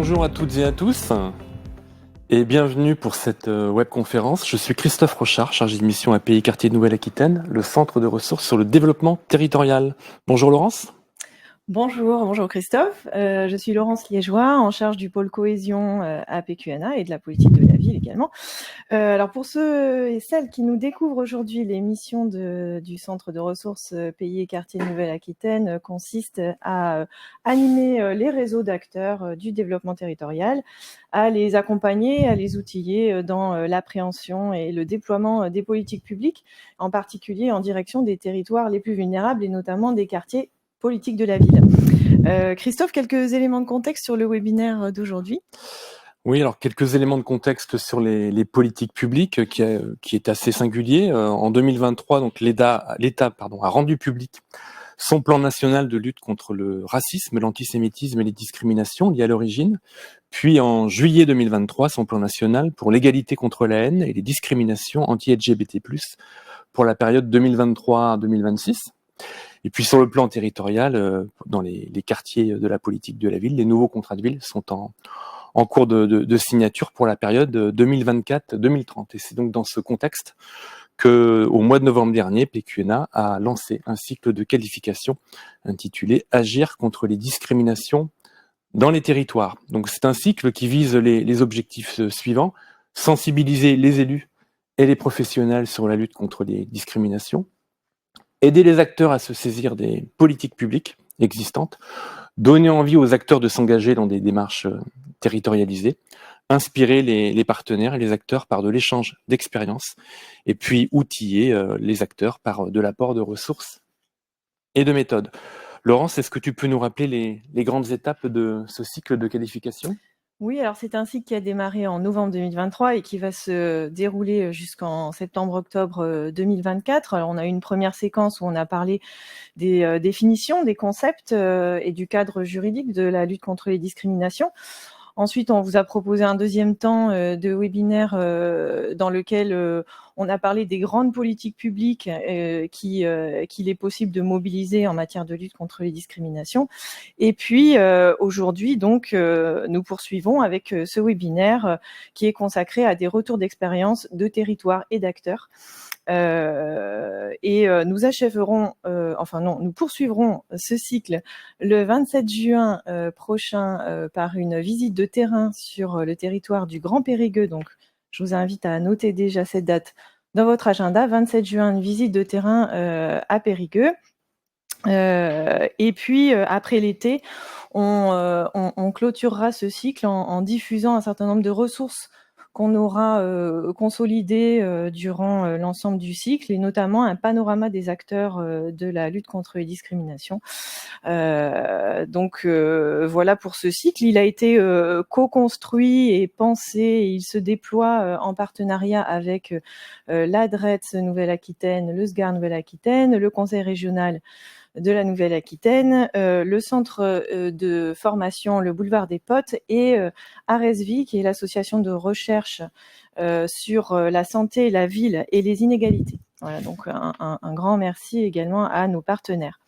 Bonjour à toutes et à tous et bienvenue pour cette webconférence. Je suis Christophe Rochard, chargé de mission à Pays Quartier de Nouvelle-Aquitaine, le centre de ressources sur le développement territorial. Bonjour Laurence. Bonjour Christophe. Je suis Laurence Liégeois, en charge du pôle cohésion à PQNA et de la politique de la ville également. Alors pour ceux et celles qui nous découvrent aujourd'hui, les missions du centre de ressources Pays et Quartier de Nouvelle-Aquitaine consistent à animer les réseaux d'acteurs du développement territorial, à les accompagner, à les outiller dans l'appréhension et le déploiement des politiques publiques, en particulier en direction des territoires les plus vulnérables et notamment des quartiers politique de la ville. Christophe, quelques éléments de contexte sur le webinaire d'aujourd'hui. Oui, alors quelques éléments de contexte sur les politiques publiques qui est assez singulier. En 2023, donc l'État a rendu public son plan national de lutte contre le racisme, l'antisémitisme et les discriminations liées à l'origine. Puis en juillet 2023, son plan national pour l'égalité contre la haine et les discriminations anti-LGBT+, pour la période 2023-2026. Et puis sur le plan territorial, dans les quartiers de la politique de la ville, les nouveaux contrats de ville sont en cours de signature pour la période 2024-2030. Et c'est donc dans ce contexte qu'au mois de novembre dernier, PQNA a lancé un cycle de qualification intitulé « Agir contre les discriminations dans les territoires ». Donc c'est un cycle qui vise les objectifs suivants: sensibiliser les élus et les professionnels sur la lutte contre les discriminations, aider les acteurs à se saisir des politiques publiques existantes, donner envie aux acteurs de s'engager dans des démarches territorialisées, inspirer les partenaires et les acteurs par de l'échange d'expériences, et puis outiller les acteurs par de l'apport de ressources et de méthodes. Laurence, est-ce que tu peux nous rappeler les grandes étapes de ce cycle de qualification ? Oui, alors c'est un cycle qui a démarré en novembre 2023 et qui va se dérouler jusqu'en septembre-octobre 2024. Alors on a eu une première séquence où on a parlé des définitions, des concepts et du cadre juridique de la lutte contre les discriminations. Ensuite, on vous a proposé un deuxième temps de webinaire dans lequel on a parlé des grandes politiques publiques qu'il est possible de mobiliser en matière de lutte contre les discriminations. Et puis aujourd'hui, donc, nous poursuivons avec ce webinaire qui est consacré à des retours d'expérience de territoires et d'acteurs. Nous achèverons, nous poursuivrons ce cycle le 27 juin prochain par une visite de terrain sur le territoire du Grand Périgueux. Donc, je vous invite à noter déjà cette date dans votre agenda. 27 juin, une visite de terrain à Périgueux. Et puis après l'été, on clôturera ce cycle en diffusant un certain nombre de ressources qu'on aura consolidées durant l'ensemble du cycle, et notamment un panorama des acteurs de la lutte contre les discriminations. Voilà pour ce cycle. Il a été co-construit et pensé, et il se déploie en partenariat avec l'ADRETS Nouvelle-Aquitaine, le SGAR Nouvelle-Aquitaine, le Conseil régional de la Nouvelle-Aquitaine, le centre de formation Le Boulevard des Potes et ARESVI, qui est l'association de recherche sur la santé, la ville et les inégalités. Voilà, donc un grand merci également à nos partenaires.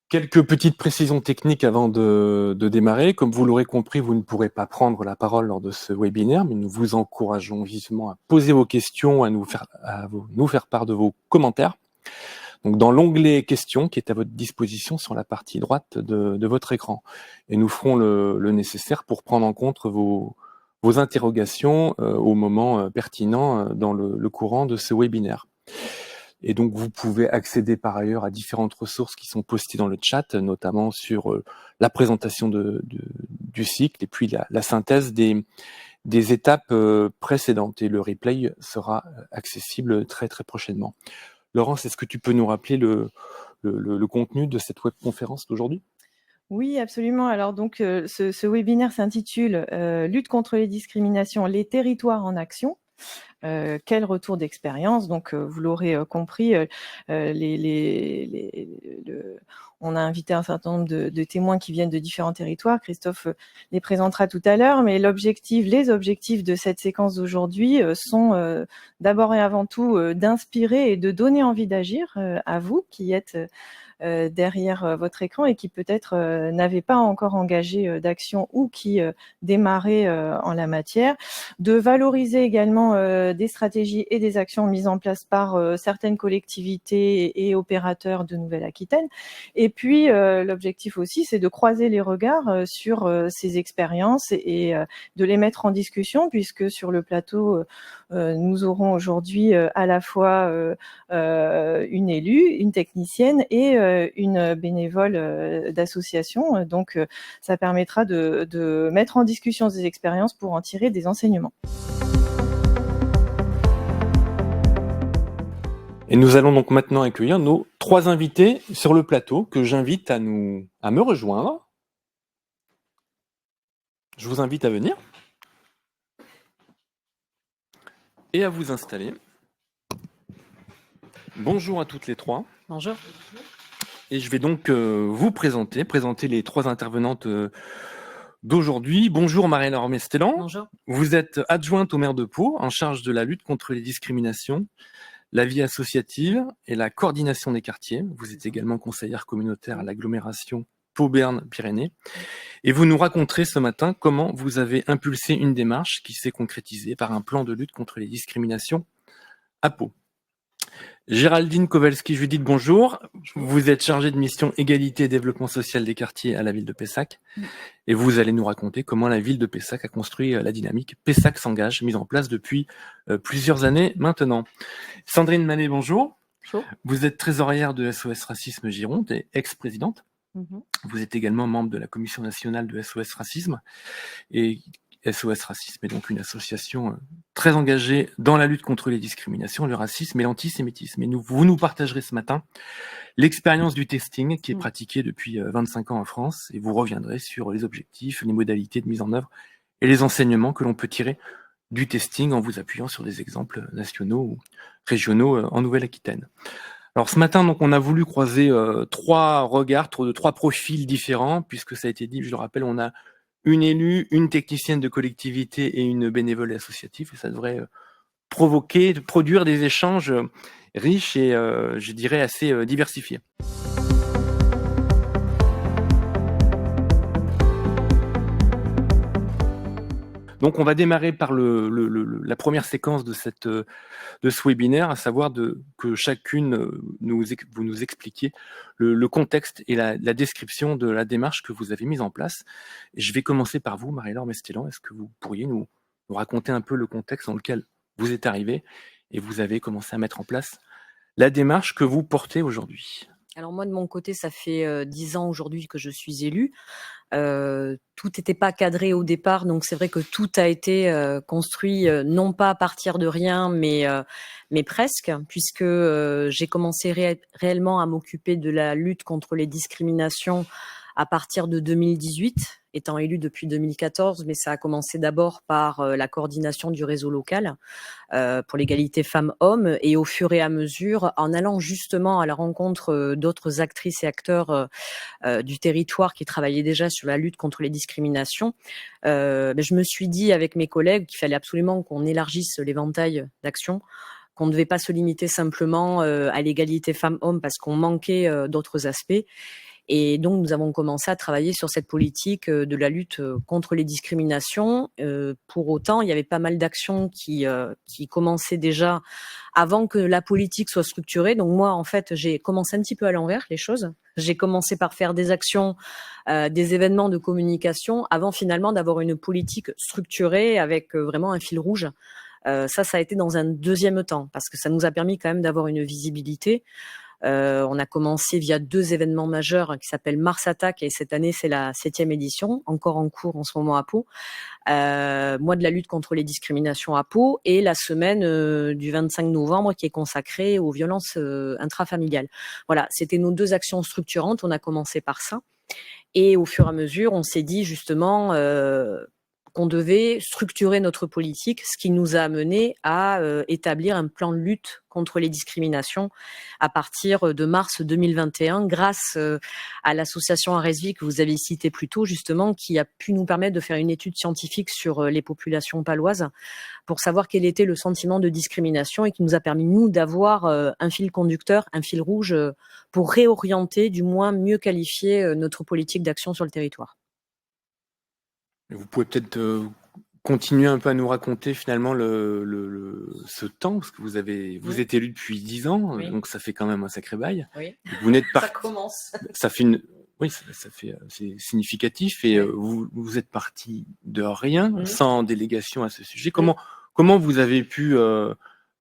Quelques petites précisions techniques avant de démarrer. Comme vous l'aurez compris, vous ne pourrez pas prendre la parole lors de ce webinaire, mais nous vous encourageons vivement à poser vos questions, à nous faire part de vos commentaires. Donc dans l'onglet questions qui est à votre disposition sur la partie droite de votre écran. Et nous ferons le nécessaire pour prendre en compte vos interrogations au moment pertinent dans le courant de ce webinaire. Et donc vous pouvez accéder par ailleurs à différentes ressources qui sont postées dans le chat, notamment sur la présentation du cycle et puis la synthèse des étapes précédentes. Et le replay sera accessible très très prochainement. Laurence, est-ce que tu peux nous rappeler le contenu de cette webconférence d'aujourd'hui ? Oui, absolument. Alors donc, ce webinaire s'intitule « Lutte contre les discriminations, les territoires en action ». quel retour d'expérience. Donc, vous l'aurez compris, on a invité un certain nombre de témoins qui viennent de différents territoires. Christophe les présentera tout à l'heure, mais les objectifs de cette séquence d'aujourd'hui sont d'abord et avant tout d'inspirer et de donner envie d'agir à vous qui êtes derrière votre écran et qui peut-être n'avaient pas encore engagé d'action ou qui démarraient en la matière, de valoriser également des stratégies et des actions mises en place par certaines collectivités et opérateurs de Nouvelle-Aquitaine. Et puis l'objectif aussi, c'est de croiser les regards sur ces expériences et de les mettre en discussion, puisque sur le plateau, nous aurons aujourd'hui à la fois une élue, une technicienne et une bénévole d'association. Donc, ça permettra de mettre en discussion ces expériences pour en tirer des enseignements. Et nous allons donc maintenant accueillir nos 3 invités sur le plateau que j'invite à me rejoindre. Je vous invite à venir et à vous installer. Bonjour à toutes les 3. Bonjour. Et je vais donc vous présenter les 3 intervenantes d'aujourd'hui. Bonjour Marie-Laure Mestellan. Bonjour. Vous êtes adjointe au maire de Pau, en charge de la lutte contre les discriminations, la vie associative et la coordination des quartiers. Vous êtes également conseillère communautaire à l'agglomération Pau-Béarn-Pyrénées. Et vous nous raconterez ce matin comment vous avez impulsé une démarche qui s'est concrétisée par un plan de lutte contre les discriminations à Pau. Géraldine Kowalski-Judith, bonjour. Vous êtes chargée de mission égalité et développement social des quartiers à la ville de Pessac. Et vous allez nous raconter comment la ville de Pessac a construit la dynamique Pessac s'engage, mise en place depuis plusieurs années maintenant. Sandrine Manet, bonjour. Bonjour. Vous êtes trésorière de SOS Racisme Gironde et ex-présidente. Vous êtes également membre de la commission nationale de SOS Racisme. Et SOS Racisme est donc une association très engagée dans la lutte contre les discriminations, le racisme et l'antisémitisme. Et vous nous partagerez ce matin l'expérience du testing qui est pratiquée depuis 25 ans en France, et vous reviendrez sur les objectifs, les modalités de mise en œuvre et les enseignements que l'on peut tirer du testing en vous appuyant sur des exemples nationaux ou régionaux en Nouvelle-Aquitaine. Alors ce matin, donc, on a voulu croiser 3 regards, 3 profils différents, puisque ça a été dit, je le rappelle, on a une élue, une technicienne de collectivité et une bénévole associative. Et ça devrait produire des échanges riches et, je dirais, assez diversifiés. Donc, on va démarrer par la première séquence de ce webinaire, à savoir que chacune vous nous expliquiez le contexte et la description de la démarche que vous avez mise en place. Et je vais commencer par vous, Marie-Laure Mestellan. Est-ce que vous pourriez nous raconter un peu le contexte dans lequel vous êtes arrivée et vous avez commencé à mettre en place la démarche que vous portez aujourd'hui? Alors moi, de mon côté, ça fait 10 ans aujourd'hui que je suis élue. Tout n'était pas cadré au départ, donc c'est vrai que tout a été construit non pas à partir de rien, mais presque, puisque j'ai commencé réellement à m'occuper de la lutte contre les discriminations à partir de 2018, étant élue depuis 2014, mais ça a commencé d'abord par la coordination du réseau local pour l'égalité femmes-hommes, et au fur et à mesure, en allant justement à la rencontre d'autres actrices et acteurs du territoire qui travaillaient déjà sur la lutte contre les discriminations, je me suis dit avec mes collègues qu'il fallait absolument qu'on élargisse l'éventail d'actions, qu'on ne devait pas se limiter simplement à l'égalité femmes-hommes parce qu'on manquait d'autres aspects. Et donc, nous avons commencé à travailler sur cette politique de la lutte contre les discriminations. Pour autant, il y avait pas mal d'actions qui commençaient déjà avant que la politique soit structurée. Donc moi, en fait, j'ai commencé un petit peu à l'envers les choses. J'ai commencé par faire des actions, des événements de communication, avant finalement d'avoir une politique structurée avec vraiment un fil rouge. Ça a été dans un deuxième temps, parce que ça nous a permis quand même d'avoir une visibilité. On a commencé via 2 événements majeurs qui s'appellent Mars Attack, et cette année c'est la 7e édition, encore en cours en ce moment à Pau. Mois de la lutte contre les discriminations à Pau, et la semaine du 25 novembre qui est consacrée aux violences intrafamiliales. Voilà, c'était nos 2 actions structurantes. On a commencé par ça, et au fur et à mesure on s'est dit justement on devait structurer notre politique, ce qui nous a amené à établir un plan de lutte contre les discriminations à partir de mars 2021, grâce à l'association ARESVI que vous avez citée plus tôt, justement, qui a pu nous permettre de faire une étude scientifique sur les populations paloises pour savoir quel était le sentiment de discrimination et qui nous a permis, nous, d'avoir un fil conducteur, un fil rouge pour réorienter, du moins mieux qualifier notre politique d'action sur le territoire. Vous pouvez peut-être continuer un peu à nous raconter finalement ce temps, parce que vous êtes élu depuis 10 ans, Oui. donc ça fait quand même un sacré bail. Oui. Vous n'êtes pas... Ça commence. Ça fait oui, c'est significatif et vous êtes parti de rien, sans délégation à ce sujet. Comment vous avez pu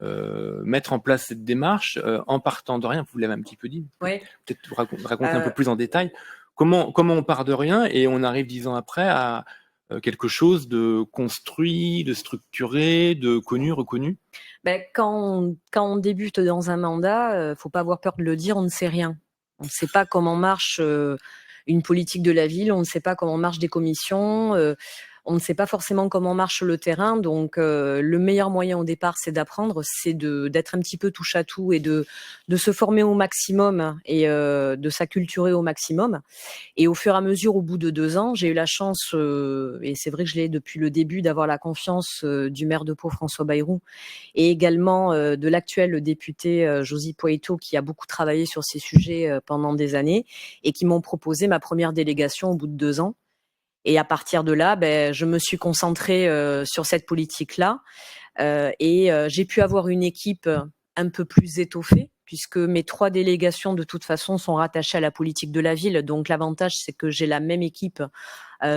mettre en place cette démarche en partant de rien? Vous l'avez un petit peu dit. Oui. Peut-être raconter un peu plus en détail. Comment on part de rien et on arrive 10 ans après à quelque chose de construit, de structuré, de connu, reconnu? Quand on débute dans un mandat, faut pas avoir peur de le dire, on ne sait rien. On ne sait pas comment marche une politique de la ville, on ne sait pas comment marchent des commissions, on ne sait pas forcément comment marche le terrain. Donc le meilleur moyen au départ, c'est d'apprendre, c'est d'être un petit peu touche à tout et de se former au maximum et de s'acculturer au maximum. Et au fur et à mesure, au bout de 2 ans, j'ai eu la chance, et c'est vrai que je l'ai depuis le début, d'avoir la confiance du maire de Pau, François Bayrou, et également de l'actuel député Josy Poeto, qui a beaucoup travaillé sur ces sujets pendant des années et qui m'ont proposé ma première délégation au bout de 2 ans. Et à partir de là, je me suis concentrée sur cette politique-là et j'ai pu avoir une équipe un peu plus étoffée, puisque mes 3 délégations, de toute façon, sont rattachées à la politique de la ville. Donc l'avantage, c'est que j'ai la même équipe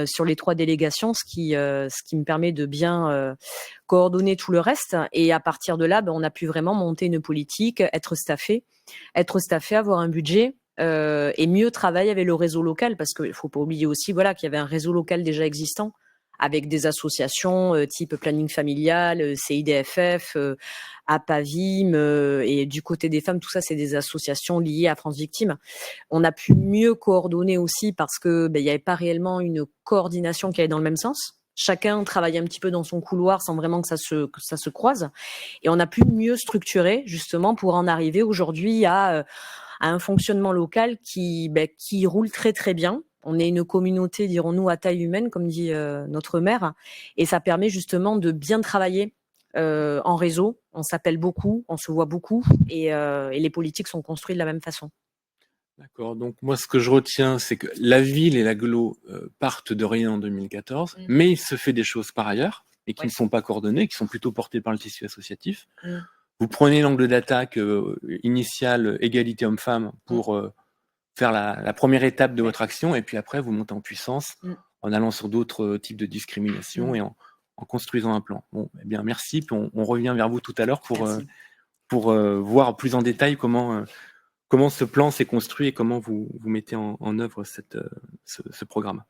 sur les 3 délégations, ce qui me permet de bien coordonner tout le reste. Et à partir de là, on a pu vraiment monter une politique, être staffé, avoir un budget. Et mieux travailler avec le réseau local, parce qu'il ne faut pas oublier aussi qu'il y avait un réseau local déjà existant avec des associations type Planning Familial, CIDFF, APAVIM, et du côté des femmes, tout ça, c'est des associations liées à France Victimes. On a pu mieux coordonner aussi parce que il n'y avait pas réellement une coordination qui allait dans le même sens. Chacun travaillait un petit peu dans son couloir sans vraiment que ça se croise. Et on a pu mieux structurer justement pour en arriver aujourd'hui à un fonctionnement local qui roule très très bien. On est une communauté, dirons-nous, à taille humaine, comme dit notre maire, et ça permet justement de bien travailler en réseau. On s'appelle beaucoup, on se voit beaucoup, et les politiques sont construites de la même façon. D'accord, donc moi ce que je retiens, c'est que la ville et l'agglo partent de rien en 2014, mais il se fait des choses par ailleurs, et qui ne sont pas coordonnées, qui sont plutôt portées par le tissu associatif. Vous prenez l'angle d'attaque initial, égalité homme-femme, pour faire la première étape de votre action, et puis après vous montez en puissance en allant sur d'autres types de discrimination et en construisant un plan. Bon, eh bien merci, puis on revient vers vous tout à l'heure pour voir plus en détail comment ce plan s'est construit et comment vous mettez en œuvre ce programme.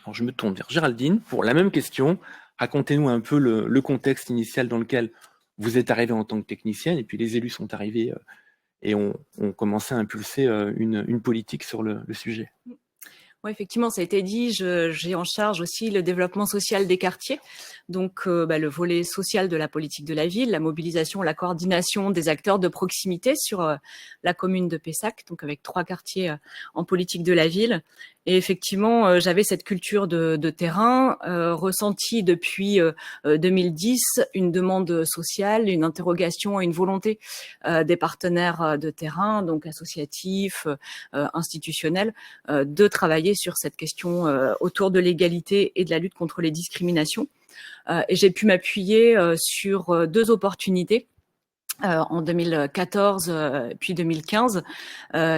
Alors je me tourne vers Géraldine pour la même question. Racontez-nous un peu le contexte initial dans lequel vous êtes arrivée en tant que technicienne, et puis les élus sont arrivés et ont commencé à impulser une politique sur le sujet. Oui, effectivement, ça a été dit, j'ai en charge aussi le développement social des quartiers, donc le volet social de la politique de la ville, la mobilisation, la coordination des acteurs de proximité sur la commune de Pessac, donc avec 3 quartiers en politique de la ville. Et effectivement, j'avais cette culture de terrain, ressentie depuis 2010, une demande sociale, une interrogation et une volonté des partenaires de terrain, donc associatifs, institutionnels, de travailler sur cette question autour de l'égalité et de la lutte contre les discriminations. Et j'ai pu m'appuyer sur 2 opportunités. En 2014 puis 2015,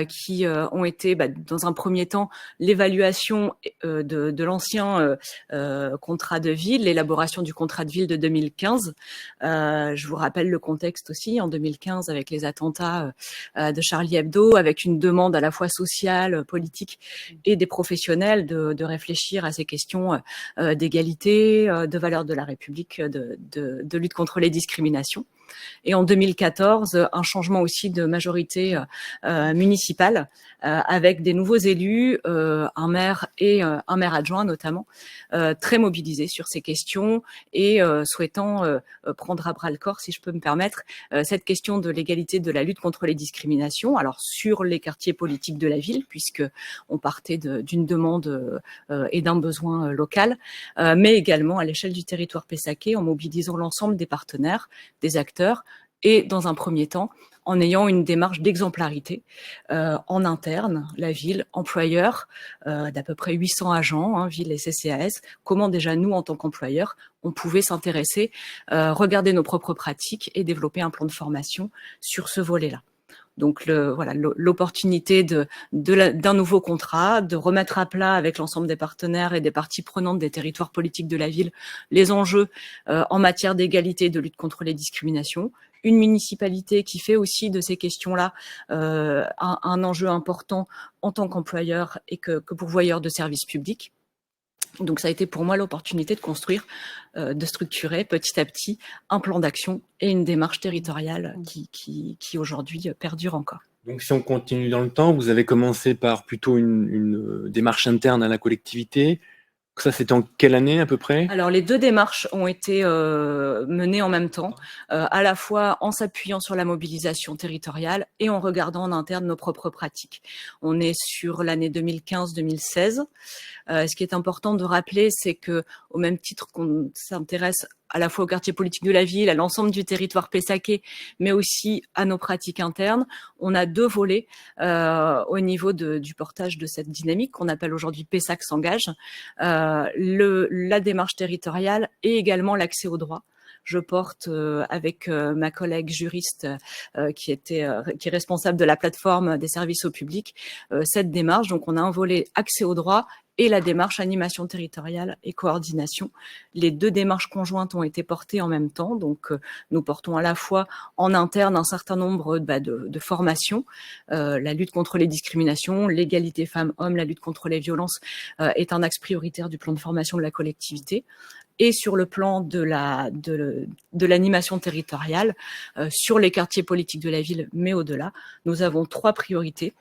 qui ont été dans un premier temps l'évaluation de l'ancien contrat de ville, l'élaboration du contrat de ville de 2015. Je vous rappelle le contexte aussi, en 2015 avec les attentats de Charlie Hebdo, avec une demande à la fois sociale, politique et des professionnels de réfléchir à ces questions d'égalité, de valeurs de la République, de lutte contre les discriminations. Et en 2014, un changement aussi de majorité municipale avec des nouveaux élus, un maire et un maire adjoint notamment, très mobilisés sur ces questions et souhaitant prendre à bras le corps, si je peux me permettre, cette question de l'égalité, de la lutte contre les discriminations. Alors sur les quartiers politiques de la ville, puisque on partait d'une demande et d'un besoin local, mais également à l'échelle du territoire pessaquais en mobilisant l'ensemble des partenaires, des acteurs et dans un premier temps en ayant une démarche d'exemplarité en interne, la ville, employeur d'à peu près 800 agents, ville et CCAS, comment déjà nous en tant qu'employeurs on pouvait s'intéresser, regarder nos propres pratiques et développer un plan de formation sur ce volet-là. Donc l'opportunité d'un nouveau contrat, de remettre à plat avec l'ensemble des partenaires et des parties prenantes des territoires politiques de la ville les enjeux en matière d'égalité et de lutte contre les discriminations. Une municipalité qui fait aussi de ces questions-là un enjeu important en tant qu'employeur et que pourvoyeur de services publics. Donc ça a été pour moi l'opportunité de construire, de structurer petit à petit un plan d'action et une démarche territoriale qui aujourd'hui perdure encore. Donc si on continue dans le temps, vous avez commencé par plutôt une démarche interne à la collectivité. Ça, c'était en quelle année à peu près? Alors, les deux démarches ont été menées en même temps, à la fois en s'appuyant sur la mobilisation territoriale et en regardant en interne nos propres pratiques. On est sur l'année 2015-2016. Ce qui est important de rappeler, c'est que au même titre qu'on s'intéresse à la fois au quartier politique de la ville, à l'ensemble du territoire pessaquais, mais aussi à nos pratiques internes. On a deux volets au niveau du portage de cette dynamique qu'on appelle aujourd'hui Pessac s'engage, la démarche territoriale et également l'accès au droit. Je porte avec ma collègue juriste qui est responsable de la plateforme des services au public cette démarche. Donc on a un volet accès au droit et la démarche animation territoriale et coordination. Les deux démarches conjointes ont été portées en même temps. Donc nous portons à la fois en interne un certain nombre de formations. La lutte contre les discriminations, l'égalité femmes-hommes, la lutte contre les violences est un axe prioritaire du plan de formation de la collectivité. Et sur le plan de l'animation territoriale, sur les quartiers politiques de la ville, mais au-delà, nous avons trois priorités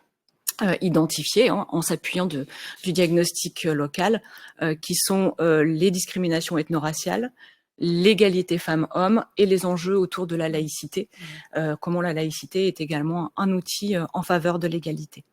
identifiées en s'appuyant du diagnostic local, qui sont les discriminations ethno-raciales, l'égalité femmes-hommes et les enjeux autour de la laïcité, comment la laïcité est également un outil en faveur de l'égalité.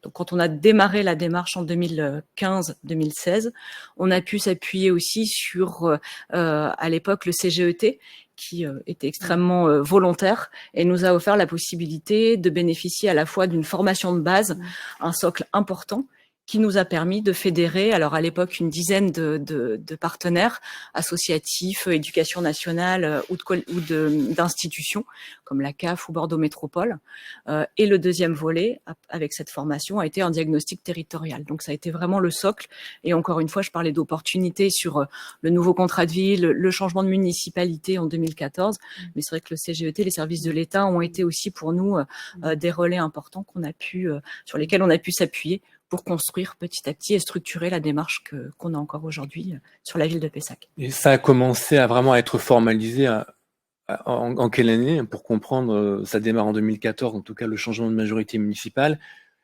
Donc, quand on a démarré la démarche en 2015-2016, on a pu s'appuyer aussi sur, à l'époque, le CGET, qui était extrêmement volontaire et nous a offert la possibilité de bénéficier à la fois d'une formation de base, un socle important, qui nous a permis de fédérer, alors à l'époque, une dizaine de partenaires associatifs, éducation nationale ou d'institutions, comme la CAF ou Bordeaux Métropole. Et le deuxième volet, avec cette formation, a été un diagnostic territorial. Donc ça a été vraiment le socle. Et encore une fois, je parlais d'opportunités sur le nouveau contrat de ville, le changement de municipalité en 2014. Mais c'est vrai que le CGET, les services de l'État, ont été aussi pour nous des relais importants sur lesquels on a pu s'appuyer pour construire petit à petit et structurer la démarche qu'on a encore aujourd'hui sur la ville de Pessac. Et ça a commencé à vraiment être formalisé en quelle année? Pour comprendre, ça démarre en 2014, en tout cas le changement de majorité municipale.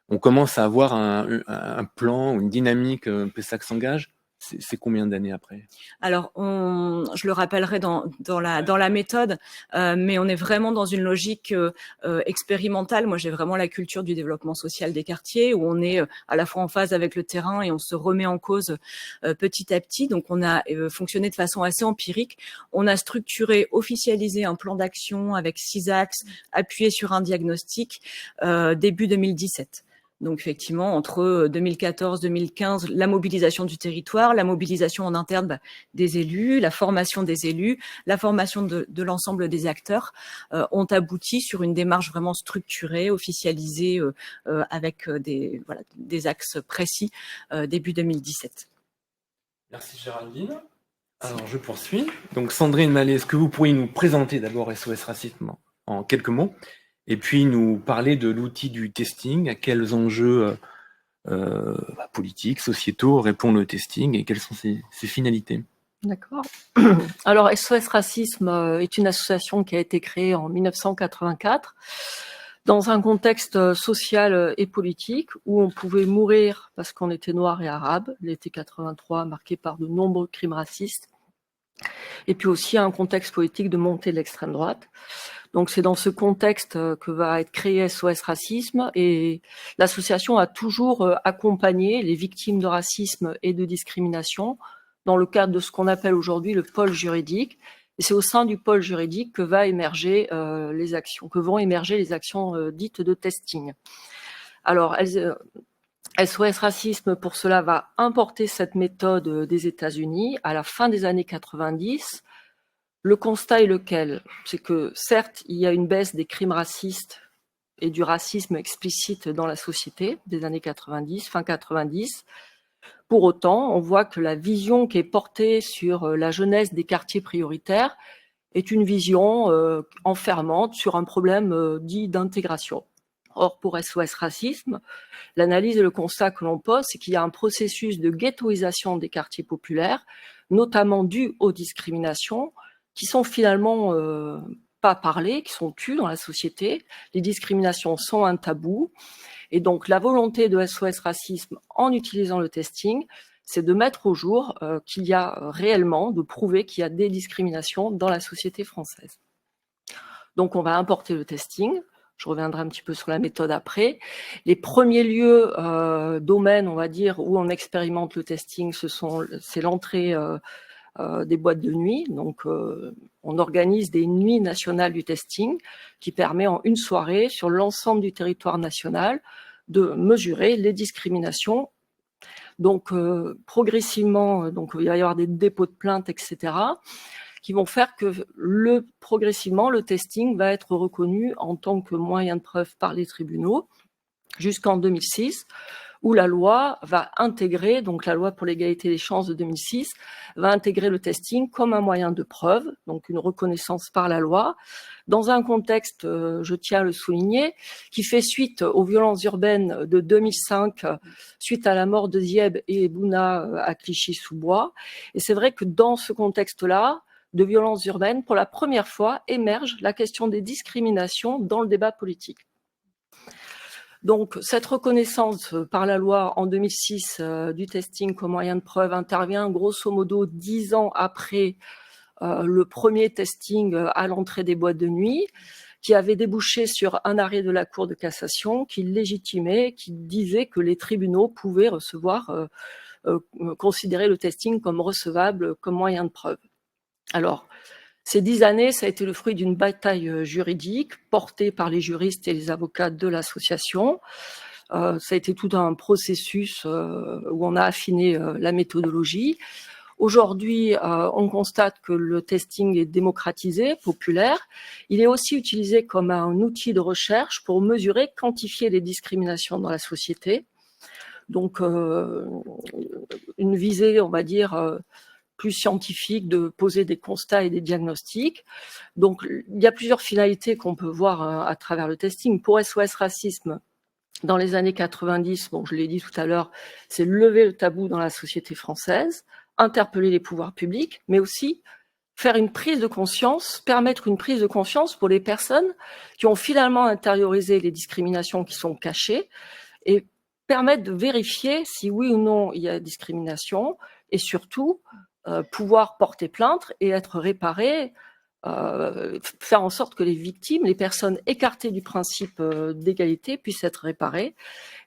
On commence à avoir un plan, une dynamique, Pessac s'engage. C'est combien d'années après? Alors, je le rappellerai dans la méthode, mais on est vraiment dans une logique expérimentale. Moi, j'ai vraiment la culture du développement social des quartiers où on est à la fois en phase avec le terrain et on se remet en cause petit à petit. Donc, on a fonctionné de façon assez empirique. On a structuré, officialisé un plan d'action avec 6 axes, appuyé sur un diagnostic début 2017. Donc effectivement, entre 2014-2015, la mobilisation du territoire, la mobilisation en interne des élus, la formation des élus, la formation de l'ensemble des acteurs ont abouti sur une démarche vraiment structurée, officialisée avec des axes précis début 2017. Merci Géraldine. Alors je poursuis. Donc Sandrine Mallet, est-ce que vous pourriez nous présenter d'abord SOS Racisme en quelques mots ? Et puis nous parler de l'outil du testing, à quels enjeux politiques, sociétaux répond le testing et quelles sont ses finalités. D'accord. Alors, SOS Racisme est une association qui a été créée en 1984 dans un contexte social et politique où on pouvait mourir parce qu'on était noir et arabe, l'été 83 marqué par de nombreux crimes racistes, et puis aussi un contexte politique de montée de l'extrême droite. Donc c'est dans ce contexte que va être créé SOS Racisme, et l'association a toujours accompagné les victimes de racisme et de discrimination dans le cadre de ce qu'on appelle aujourd'hui le pôle juridique. Et c'est au sein du pôle juridique que vont émerger les actions dites de testing. Alors, SOS Racisme, pour cela, va importer cette méthode des États-Unis à la fin des années 90. Le constat est lequel? C'est que, certes, il y a une baisse des crimes racistes et du racisme explicite dans la société des années 90, fin 90. Pour autant, on voit que la vision qui est portée sur la jeunesse des quartiers prioritaires est une vision enfermante sur un problème dit d'intégration. Or, pour SOS Racisme, l'analyse et le constat que l'on pose, c'est qu'il y a un processus de ghettoisation des quartiers populaires, notamment dû aux discriminations, qui sont finalement pas parlées, qui sont tues dans la société. Les discriminations sont un tabou. Et donc, la volonté de SOS Racisme, en utilisant le testing, c'est de mettre au jour qu'il y a réellement, de prouver qu'il y a des discriminations dans la société française. Donc, on va importer le testing. Je reviendrai un petit peu sur la méthode après. Les premiers lieux, domaines, on va dire, où on expérimente le testing, c'est l'entrée des boîtes de nuit. Donc, on organise des nuits nationales du testing qui permet en une soirée, sur l'ensemble du territoire national, de mesurer les discriminations. Donc, progressivement, donc, il va y avoir des dépôts de plaintes, etc., qui vont faire que progressivement, le testing va être reconnu en tant que moyen de preuve par les tribunaux, jusqu'en 2006, où la loi va intégrer, donc la loi pour l'égalité des chances de 2006, va intégrer le testing comme un moyen de preuve, donc une reconnaissance par la loi, dans un contexte, je tiens à le souligner, qui fait suite aux violences urbaines de 2005, suite à la mort de Zieb et Bouna à Clichy-sous-Bois. Et c'est vrai que dans ce contexte-là, de violences urbaines, pour la première fois, émerge la question des discriminations dans le débat politique. Donc, cette reconnaissance par la loi en 2006 du testing comme moyen de preuve intervient grosso modo 10 ans après le premier testing à l'entrée des boîtes de nuit, qui avait débouché sur un arrêt de la Cour de cassation qui légitimait, qui disait que les tribunaux pouvaient considérer le testing comme recevable, comme moyen de preuve. Alors, ces 10 années, ça a été le fruit d'une bataille juridique portée par les juristes et les avocats de l'association. Ça a été tout un processus où on a affiné la méthodologie. Aujourd'hui, on constate que le testing est démocratisé, populaire. Il est aussi utilisé comme un outil de recherche pour mesurer, quantifier les discriminations dans la société. Donc, une visée, on va dire, plus scientifique, de poser des constats et des diagnostics. Donc, il y a plusieurs finalités qu'on peut voir à travers le testing. Pour SOS Racisme, dans les années 90, bon, je l'ai dit tout à l'heure, c'est lever le tabou dans la société française, interpeller les pouvoirs publics, mais aussi faire une prise de conscience, permettre une prise de conscience pour les personnes qui ont finalement intériorisé les discriminations qui sont cachées, et permettre de vérifier si oui ou non il y a discrimination, et surtout pouvoir porter plainte et être réparé, faire en sorte que les victimes, les personnes écartées du principe d'égalité puissent être réparées.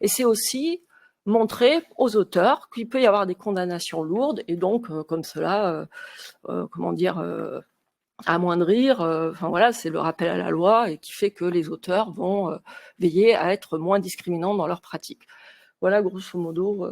Et c'est aussi montrer aux auteurs qu'il peut y avoir des condamnations lourdes, et donc comme cela, amoindrir, enfin voilà, c'est le rappel à la loi, et qui fait que les auteurs vont veiller à être moins discriminants dans leur pratique. Voilà, grosso modo,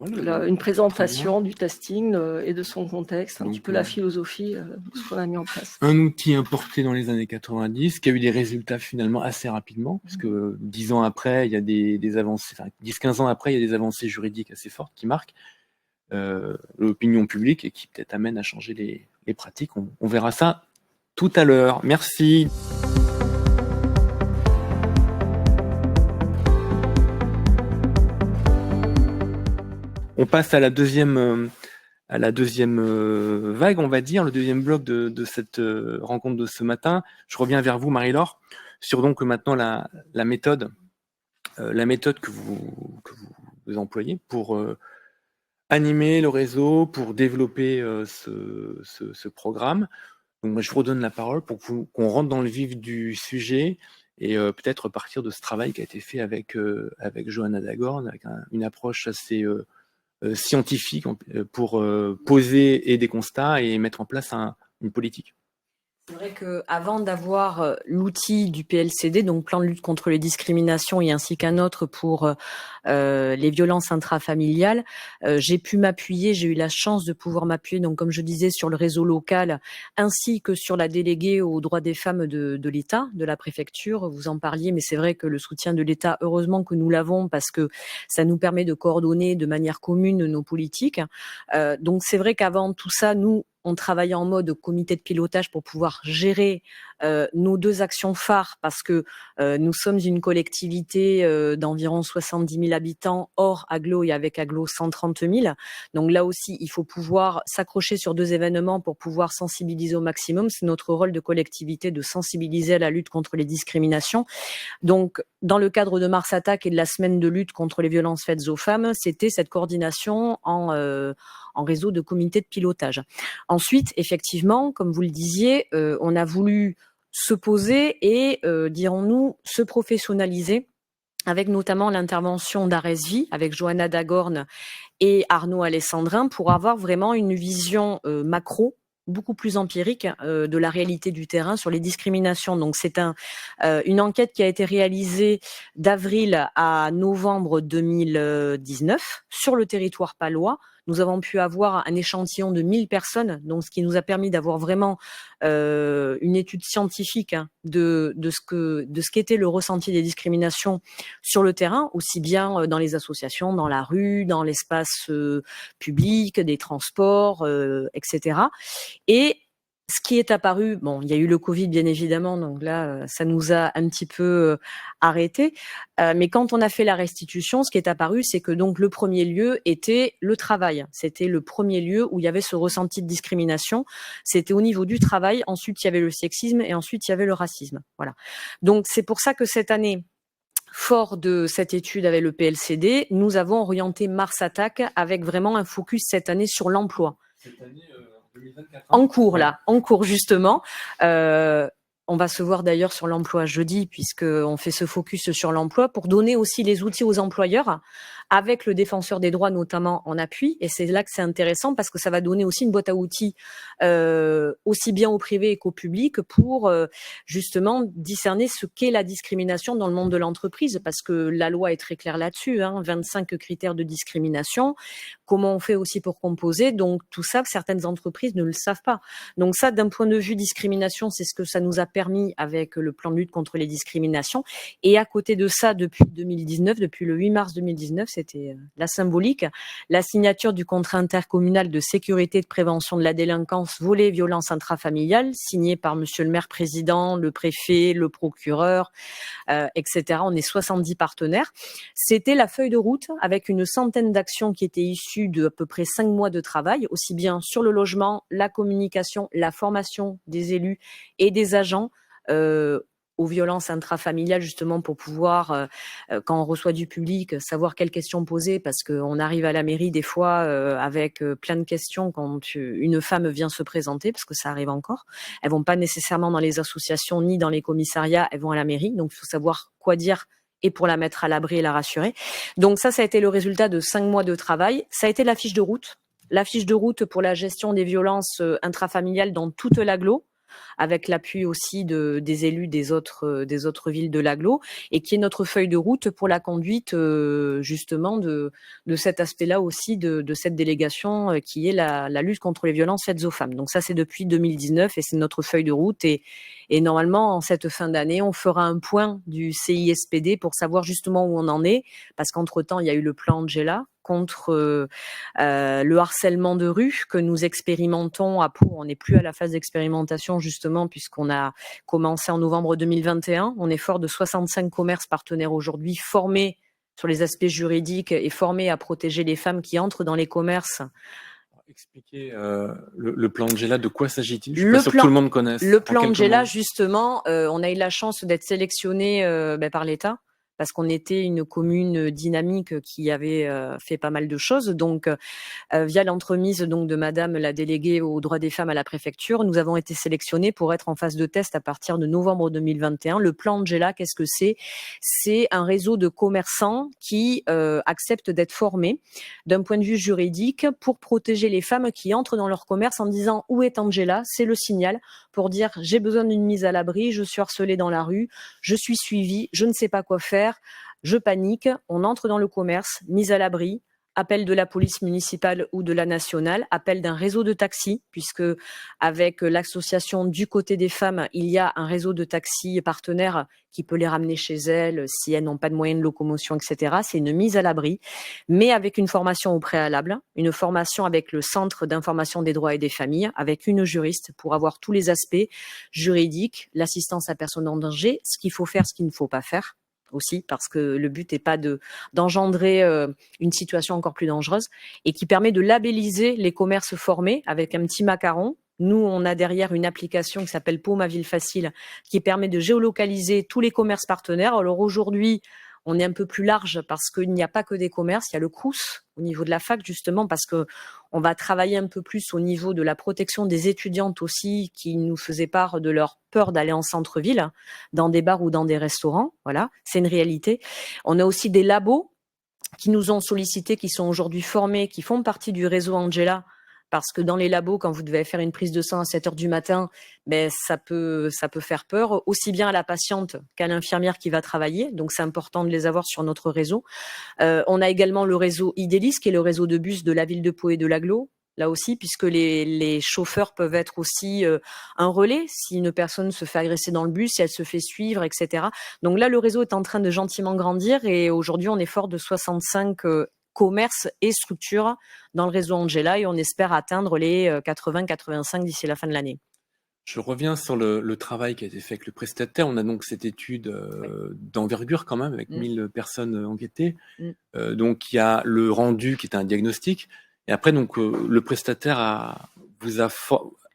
une présentation du testing et de son contexte, un petit peu la philosophie de ce qu'on a mis en place. Un outil importé dans les années 90 qui a eu des résultats finalement assez rapidement, parce que 10 ans après, il y a des avancées, enfin 10-15 ans après, il y a des avancées juridiques assez fortes qui marquent l'opinion publique et qui peut-être amènent à changer les pratiques. On verra ça tout à l'heure. Merci. On passe à la deuxième à la deuxième vague, on va dire, le deuxième bloc de cette rencontre de ce matin. Je reviens vers vous, Marie-Laure, sur donc maintenant la méthode que vous employez pour animer le réseau, pour développer ce programme. Donc moi, je vous redonne la parole pour qu'on rentre dans le vif du sujet et peut-être partir de ce travail qui a été fait avec Johanna Dagorn, avec une approche assez scientifique pour poser des constats et mettre en place une politique. C'est vrai qu'avant d'avoir l'outil du PLCD, donc plan de lutte contre les discriminations, et ainsi qu'un autre pour les violences intrafamiliales, j'ai eu la chance de pouvoir m'appuyer, donc comme je disais, sur le réseau local, ainsi que sur la déléguée aux droits des femmes de l'État, de la préfecture. Vous en parliez, mais c'est vrai que le soutien de l'État, heureusement que nous l'avons, parce que ça nous permet de coordonner de manière commune nos politiques. Donc c'est vrai qu'avant tout ça, nous, on travaillait en mode comité de pilotage pour pouvoir gérer nos deux actions phares, parce que nous sommes une collectivité d'environ 70 000 habitants, hors agglo et avec agglo 130 000. Donc là aussi, il faut pouvoir s'accrocher sur deux événements pour pouvoir sensibiliser au maximum. C'est notre rôle de collectivité de sensibiliser à la lutte contre les discriminations. Donc, dans le cadre de Mars Attack et de la semaine de lutte contre les violences faites aux femmes, c'était cette coordination en réseau de comités de pilotage. Ensuite, effectivement, comme vous le disiez, on a voulu se poser et, dirons-nous, se professionnaliser, avec notamment l'intervention d'Aresvi, avec Johanna Dagorn et Arnaud Alessandrin, pour avoir vraiment une vision macro, beaucoup plus empirique de la réalité du terrain sur les discriminations. Donc c'est une enquête qui a été réalisée d'avril à novembre 2019 sur le territoire palois. Nous avons pu avoir un échantillon de 1000 personnes, donc ce qui nous a permis d'avoir vraiment une étude scientifique de ce qu'était le ressenti des discriminations sur le terrain, aussi bien dans les associations, dans la rue, dans l'espace public, des transports, etc. Et ce qui est apparu, bon, il y a eu le Covid bien évidemment, donc là, ça nous a un petit peu arrêtés. Mais quand on a fait la restitution, ce qui est apparu, c'est que donc le premier lieu était le travail. C'était le premier lieu où il y avait ce ressenti de discrimination. C'était au niveau du travail. Ensuite, il y avait le sexisme et ensuite il y avait le racisme. Voilà. Donc c'est pour ça que cette année, fort de cette étude avec le PLCD, nous avons orienté Mars Attack avec vraiment un focus cette année sur l'emploi. Cette année 2024, en cours, là, en cours justement. On va se voir d'ailleurs sur l'emploi jeudi, puisqu'on fait ce focus sur l'emploi pour donner aussi les outils aux employeurs, avec le défenseur des droits notamment en appui. Et c'est là que c'est intéressant, parce que ça va donner aussi une boîte à outils aussi bien au privé qu'au public pour justement discerner ce qu'est la discrimination dans le monde de l'entreprise, parce que la loi est très claire là-dessus, 25 critères de discrimination. Comment on fait aussi pour composer? Donc tout ça, certaines entreprises ne le savent pas. Donc ça, d'un point de vue discrimination, c'est ce que ça nous a permis avec le plan de lutte contre les discriminations. Et à côté de ça, depuis 2019, depuis le 8 mars 2019, c'était la symbolique, la signature du contrat intercommunal de sécurité et de prévention de la délinquance volet violence intrafamiliale, signé par monsieur le maire président, le préfet, le procureur, etc. On est 70 partenaires. C'était la feuille de route avec une centaine d'actions qui étaient issues de à peu près 5 mois de travail, aussi bien sur le logement, la communication, la formation des élus et des agents aux violences intrafamiliales, justement pour pouvoir, quand on reçoit du public, savoir quelles questions poser, parce qu'on arrive à la mairie des fois avec plein de questions quand une femme vient se présenter, parce que ça arrive encore. Elles vont pas nécessairement dans les associations ni dans les commissariats, elles vont à la mairie, donc il faut savoir quoi dire et pour la mettre à l'abri et la rassurer. Donc ça a été le résultat de 5 mois de travail. Ça a été la fiche de route. La fiche de route pour la gestion des violences intrafamiliales dans toute l'agglo, avec l'appui aussi des élus des autres villes de l'agglo, et qui est notre feuille de route pour la conduite justement de cet aspect-là aussi de cette délégation qui est la lutte contre les violences faites aux femmes. Donc ça, c'est depuis 2019 et c'est notre feuille de route. Et normalement, en cette fin d'année, on fera un point du CISPD pour savoir justement où on en est, parce qu'entre-temps, il y a eu le plan Angela contre le harcèlement de rue que nous expérimentons à Pau. On n'est plus à la phase d'expérimentation justement puisqu'on a commencé en novembre 2021. On est fort de 65 commerces partenaires aujourd'hui formés sur les aspects juridiques et formés à protéger les femmes qui entrent dans les commerces expliquer le plan Angela, de quoi s'agit-il? Je suis Le pas sûr que plan- tout le monde connaisse. Le En plan quelques Angela, mots. justement, on a eu la chance d'être sélectionné par l'État parce qu'on était une commune dynamique qui avait fait pas mal de choses. Donc, via l'entremise donc de Madame la déléguée aux droits des femmes à la préfecture, nous avons été sélectionnés pour être en phase de test à partir de novembre 2021. Le plan Angela, qu'est-ce que c'est? C'est un réseau de commerçants qui acceptent d'être formés d'un point de vue juridique pour protéger les femmes qui entrent dans leur commerce en disant où est Angela? C'est le signal pour dire j'ai besoin d'une mise à l'abri, je suis harcelée dans la rue, je suis suivie, je ne sais pas quoi faire, je panique. On entre dans le commerce, mise à l'abri, appel de la police municipale ou de la nationale, appel d'un réseau de taxis, puisque avec l'association du côté des femmes, il y a un réseau de taxis partenaires qui peut les ramener chez elles si elles n'ont pas de moyens de locomotion, etc. C'est une mise à l'abri, mais avec une formation au préalable, une formation avec le Centre d'information des droits et des familles, avec une juriste pour avoir tous les aspects juridiques, l'assistance à personnes en danger, ce qu'il faut faire, ce qu'il ne faut pas faire aussi, parce que le but n'est pas d'engendrer une situation encore plus dangereuse, et qui permet de labelliser les commerces formés avec un petit macaron. Nous, on a derrière une application qui s'appelle Pau Ma Ville Facile, qui permet de géolocaliser tous les commerces partenaires. Alors aujourd'hui, on est un peu plus large parce qu'il n'y a pas que des commerces, il y a le Crous au niveau de la fac, justement, parce que on va travailler un peu plus au niveau de la protection des étudiantes aussi, qui nous faisaient part de leur peur d'aller en centre-ville, dans des bars ou dans des restaurants. Voilà, c'est une réalité. On a aussi des labos qui nous ont sollicités, qui sont aujourd'hui formés, qui font partie du réseau Angela, parce que dans les labos, quand vous devez faire une prise de sang à 7 heures du matin, ben, ça peut faire peur, aussi bien à la patiente qu'à l'infirmière qui va travailler. Donc, c'est important de les avoir sur notre réseau. On a également le réseau Idélis, qui est le réseau de bus de la ville de Pau et de l'Agglo, là aussi, puisque les chauffeurs peuvent être aussi un relais si une personne se fait agresser dans le bus, si elle se fait suivre, etc. Donc là, le réseau est en train de gentiment grandir et aujourd'hui, on est fort de 65 commerces et structures dans le réseau Angela et on espère atteindre les 80-85 d'ici la fin de l'année. Je reviens sur le travail qui a été fait avec le prestataire. On a donc cette étude d'envergure quand même, avec 1000 personnes enquêtées. Donc il y a le rendu qui est un diagnostic. Et après, donc, le prestataire vous a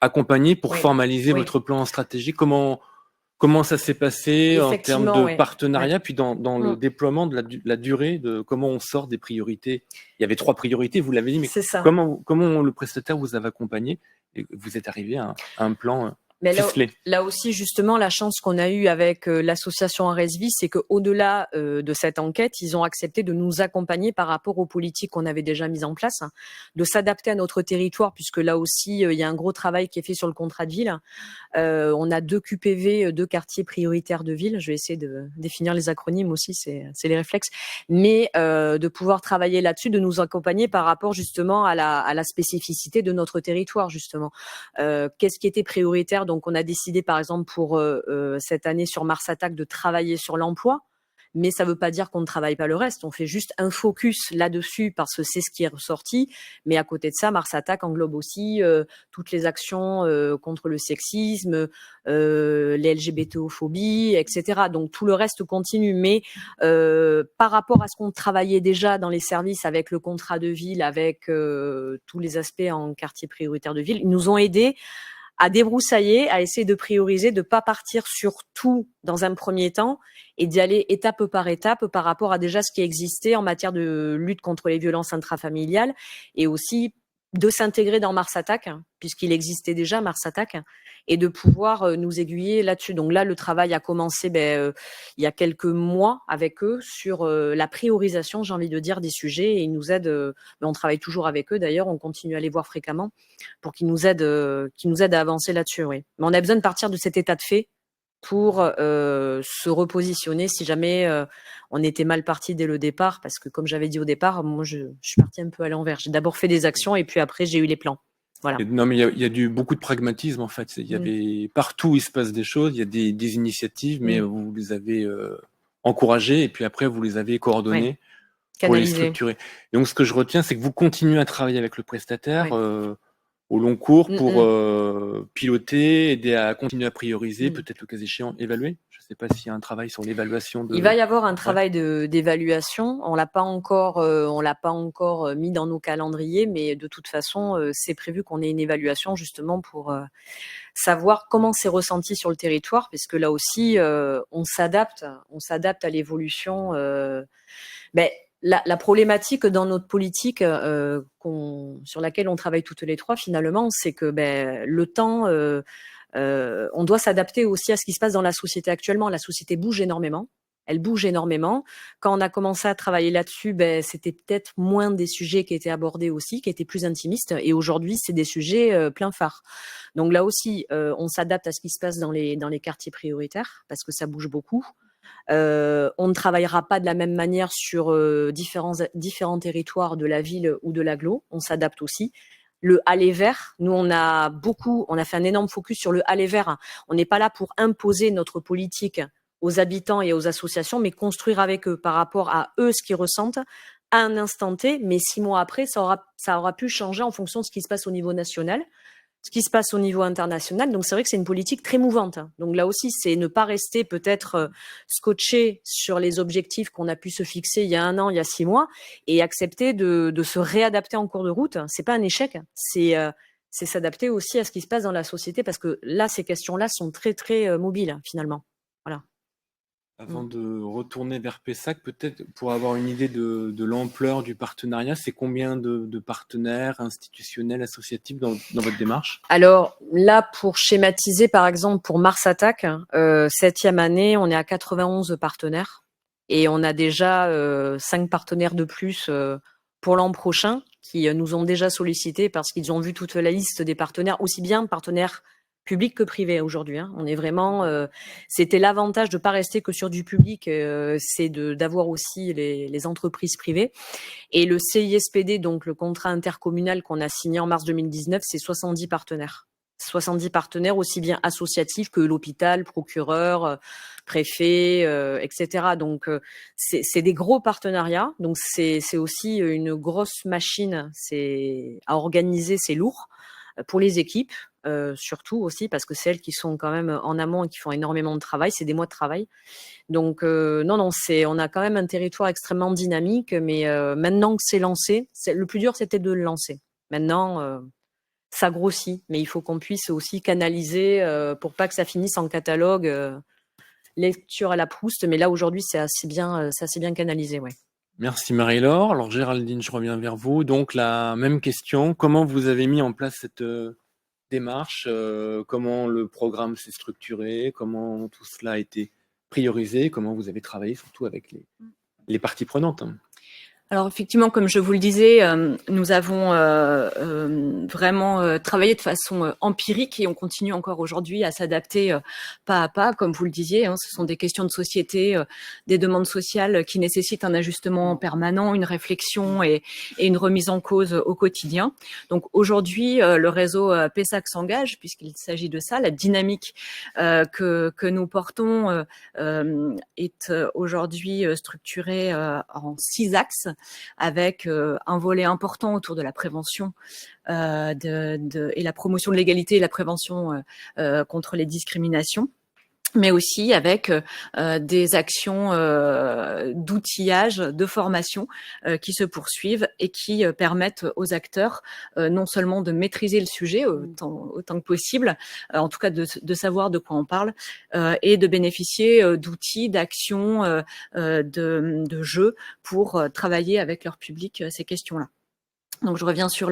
accompagné pour formaliser votre plan stratégique. Comment ça s'est passé en termes de partenariat, puis dans le déploiement de la durée, de comment on sort des priorités? Il y avait 3 priorités, vous l'avez dit, mais comment le prestataire vous avait accompagné et vous êtes arrivé à un plan ficelé? Là aussi, justement, la chance qu'on a eue avec l'association RSV, c'est qu'au-delà de cette enquête, ils ont accepté de nous accompagner par rapport aux politiques qu'on avait déjà mises en place, de s'adapter à notre territoire, puisque là aussi, il y a un gros travail qui est fait sur le contrat de ville. On a 2 QPV, 2 quartiers prioritaires de ville. Je vais essayer de définir les acronymes aussi, c'est les réflexes. Mais de pouvoir travailler là-dessus, de nous accompagner par rapport justement à la spécificité de notre territoire, justement. Qu'est-ce qui était prioritaire? Donc, on a décidé, par exemple, pour cette année sur Mars Attack, de travailler sur l'emploi. Mais ça ne veut pas dire qu'on ne travaille pas le reste. On fait juste un focus là-dessus parce que c'est ce qui est ressorti. Mais à côté de ça, Mars Attack englobe aussi toutes les actions contre le sexisme, les LGBTophobies, etc. Donc tout le reste continue. Mais par rapport à ce qu'on travaillait déjà dans les services avec le contrat de ville, avec tous les aspects en quartier prioritaire de ville, ils nous ont aidés à débroussailler, à essayer de prioriser, de pas partir sur tout dans un premier temps et d'y aller étape par étape par rapport à déjà ce qui existait en matière de lutte contre les violences intrafamiliales et aussi de s'intégrer dans Mars Attack, puisqu'il existait déjà Mars Attack, et de pouvoir nous aiguiller là-dessus. Donc là, le travail a commencé il y a quelques mois avec eux sur la priorisation, j'ai envie de dire, des sujets, et ils nous aident, on travaille toujours avec eux d'ailleurs, on continue à les voir fréquemment pour qu'ils nous aident à avancer là-dessus. Oui. Mais on a besoin de partir de cet état de fait pour se repositionner si jamais on était mal parti dès le départ, parce que comme j'avais dit au départ, moi je suis partie un peu à l'envers. J'ai d'abord fait des actions et puis après j'ai eu les plans. Voilà. Non, mais il y a beaucoup de pragmatisme en fait. Il y avait partout où il se passe des choses, il y a des initiatives, mais vous les avez encouragées et puis après vous les avez coordonnées pour les structurer. Et donc ce que je retiens, c'est que vous continuez à travailler avec le prestataire au long cours pour piloter, aider à continuer à prioriser, peut-être le cas échéant évaluer. Je ne sais pas s'il y a un travail sur l'évaluation de... Il va y avoir un travail d'évaluation. On l'a pas encore mis dans nos calendriers, mais de toute façon, c'est prévu qu'on ait une évaluation justement pour savoir comment c'est ressenti sur le territoire, parce que là aussi, on s'adapte à l'évolution. La problématique dans notre politique sur laquelle on travaille toutes les trois finalement, c'est que le temps, on doit s'adapter aussi à ce qui se passe dans la société actuellement. La société bouge énormément. Elle bouge énormément. Quand on a commencé à travailler là-dessus, c'était peut-être moins des sujets qui étaient abordés aussi, qui étaient plus intimistes. Et aujourd'hui, c'est des sujets plein phare. Donc là aussi, on s'adapte à ce qui se passe dans les quartiers prioritaires parce que ça bouge beaucoup. On ne travaillera pas de la même manière sur différents territoires de la ville ou de l'agglo. On s'adapte aussi. Le aller vers, nous on a fait un énorme focus sur le aller vers. On n'est pas là pour imposer notre politique aux habitants et aux associations, mais construire avec eux par rapport à eux ce qu'ils ressentent à un instant T, mais 6 mois après, ça aura pu changer en fonction de ce qui se passe au niveau national, ce qui se passe au niveau international. Donc c'est vrai que c'est une politique très mouvante. Donc là aussi, c'est ne pas rester peut-être scotché sur les objectifs qu'on a pu se fixer il y a 1 an, il y a 6 mois, et accepter de se réadapter en cours de route. C'est pas un échec, c'est s'adapter aussi à ce qui se passe dans la société, parce que là, ces questions-là sont très très mobiles finalement. Voilà. Avant de retourner vers Pessac, peut-être pour avoir une idée de l'ampleur du partenariat, c'est combien de partenaires institutionnels, associatifs dans votre démarche? Alors là, pour schématiser, par exemple, pour Mars Attack, 7e année, on est à 91 partenaires et on a déjà 5 partenaires de plus pour l'an prochain qui nous ont déjà sollicités parce qu'ils ont vu toute la liste des partenaires, aussi bien partenaires public que privé aujourd'hui. On est vraiment, c'était l'avantage de pas rester que sur du public, c'est d'avoir aussi les entreprises privées. Et le CISPD, donc le contrat intercommunal qu'on a signé en mars 2019, c'est 70 partenaires. 70 partenaires aussi bien associatifs que l'hôpital, procureur, préfet, etc. Donc c'est des gros partenariats. Donc c'est aussi une grosse machine. C'est à organiser, c'est lourd pour les équipes. Surtout aussi parce que c'est elles qui sont quand même en amont et qui font énormément de travail, c'est des mois de travail. Donc non, on a quand même un territoire extrêmement dynamique, mais maintenant que c'est lancé, le plus dur c'était de le lancer. Maintenant, ça grossit, mais il faut qu'on puisse aussi canaliser pour pas que ça finisse en catalogue lecture à la Proust. Mais là aujourd'hui, c'est assez bien canalisé, ouais. Merci Marie-Laure. Alors Géraldine, je reviens vers vous. Donc la même question, comment vous avez mis en place cette démarche, comment le programme s'est structuré, comment tout cela a été priorisé, comment vous avez travaillé surtout avec les parties prenantes? Alors effectivement, comme je vous le disais, nous avons vraiment travaillé de façon empirique et on continue encore aujourd'hui à s'adapter pas à pas. Comme vous le disiez, ce sont des questions de société, des demandes sociales qui nécessitent un ajustement permanent, une réflexion et une remise en cause au quotidien. Donc aujourd'hui, le réseau Pessac s'engage puisqu'il s'agit de ça. La dynamique que nous portons est aujourd'hui structurée en 6 axes, avec un volet important autour de la prévention et la promotion de l'égalité et la prévention contre les discriminations, mais aussi avec des actions d'outillage, de formation qui se poursuivent et qui permettent aux acteurs non seulement de maîtriser le sujet autant que possible, en tout cas de savoir de quoi on parle, et de bénéficier d'outils, d'actions, de jeux pour travailler avec leur public ces questions-là. Donc je reviens sur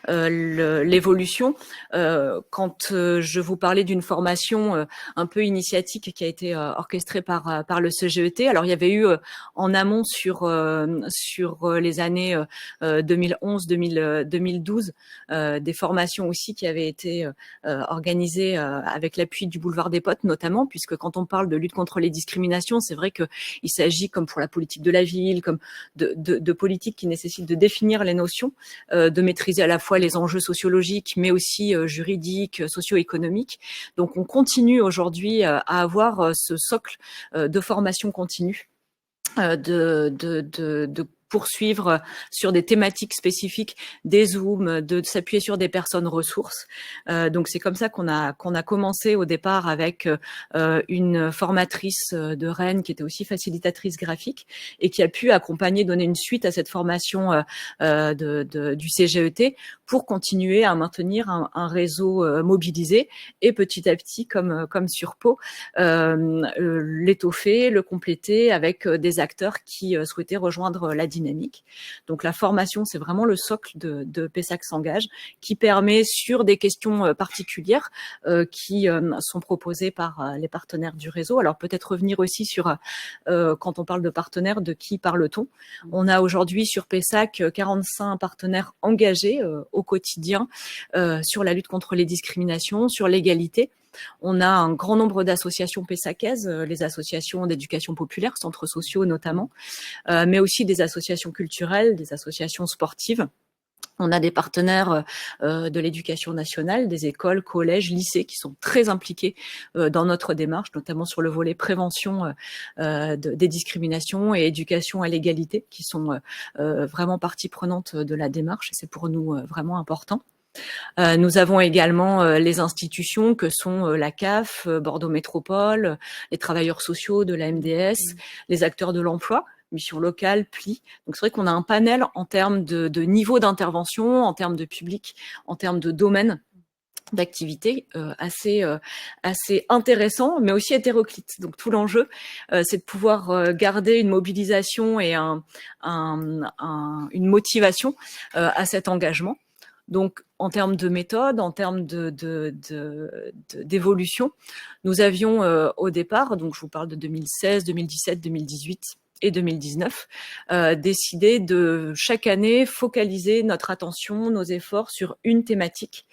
l'évolution. Quand je vous parlais d'une formation un peu initiatique qui a été orchestrée par le CGET, alors il y avait eu en amont sur les années 2011-2012 des formations aussi qui avaient été organisées avec l'appui du Boulevard des Potes notamment, puisque quand on parle de lutte contre les discriminations, c'est vrai qu'il s'agit, comme pour la politique de la ville, comme de politique qui nécessite de définir les notions, de maîtriser à la fois les enjeux sociologiques, mais aussi juridiques, socio-économiques. Donc, on continue aujourd'hui à avoir ce socle de formation continue, de poursuivre sur des thématiques spécifiques, des zooms, de s'appuyer sur des personnes ressources. Donc c'est comme ça qu'on a commencé au départ avec une formatrice de Rennes qui était aussi facilitatrice graphique et qui a pu accompagner, donner une suite à cette formation du CGET pour continuer à maintenir un réseau mobilisé et petit à petit, comme sur Pau, l'étoffer, le compléter avec des acteurs qui souhaitaient rejoindre la dynamique. Donc la formation, c'est vraiment le socle de Pessac s'engage, qui permet sur des questions particulières qui sont proposées par les partenaires du réseau. Alors peut-être revenir aussi sur, quand on parle de partenaires, de qui parle-t-on? On a aujourd'hui sur Pessac 45 partenaires engagés au quotidien sur la lutte contre les discriminations, sur l'égalité. On a un grand nombre d'associations pessacaises, les associations d'éducation populaire, centres sociaux notamment, mais aussi des associations culturelles, des associations sportives. On a des partenaires de l'éducation nationale, des écoles, collèges, lycées qui sont très impliqués dans notre démarche, notamment sur le volet prévention des discriminations et éducation à l'égalité, qui sont vraiment partie prenante de la démarche. Et c'est pour nous vraiment important. Nous avons également les institutions que sont la CAF, Bordeaux Métropole, les travailleurs sociaux de la MDS, les acteurs de l'emploi, mission locale, PLI. Donc c'est vrai qu'on a un panel en termes de niveau d'intervention, en termes de public, en termes de domaine d'activité assez intéressant, mais aussi hétéroclite. Donc tout l'enjeu, c'est de pouvoir garder une mobilisation et une motivation à cet engagement. Donc, en termes de méthode, en termes d'évolution, nous avions au départ, donc je vous parle de 2016, 2017, 2018 et 2019, décidé de chaque année focaliser notre attention, nos efforts sur une thématique.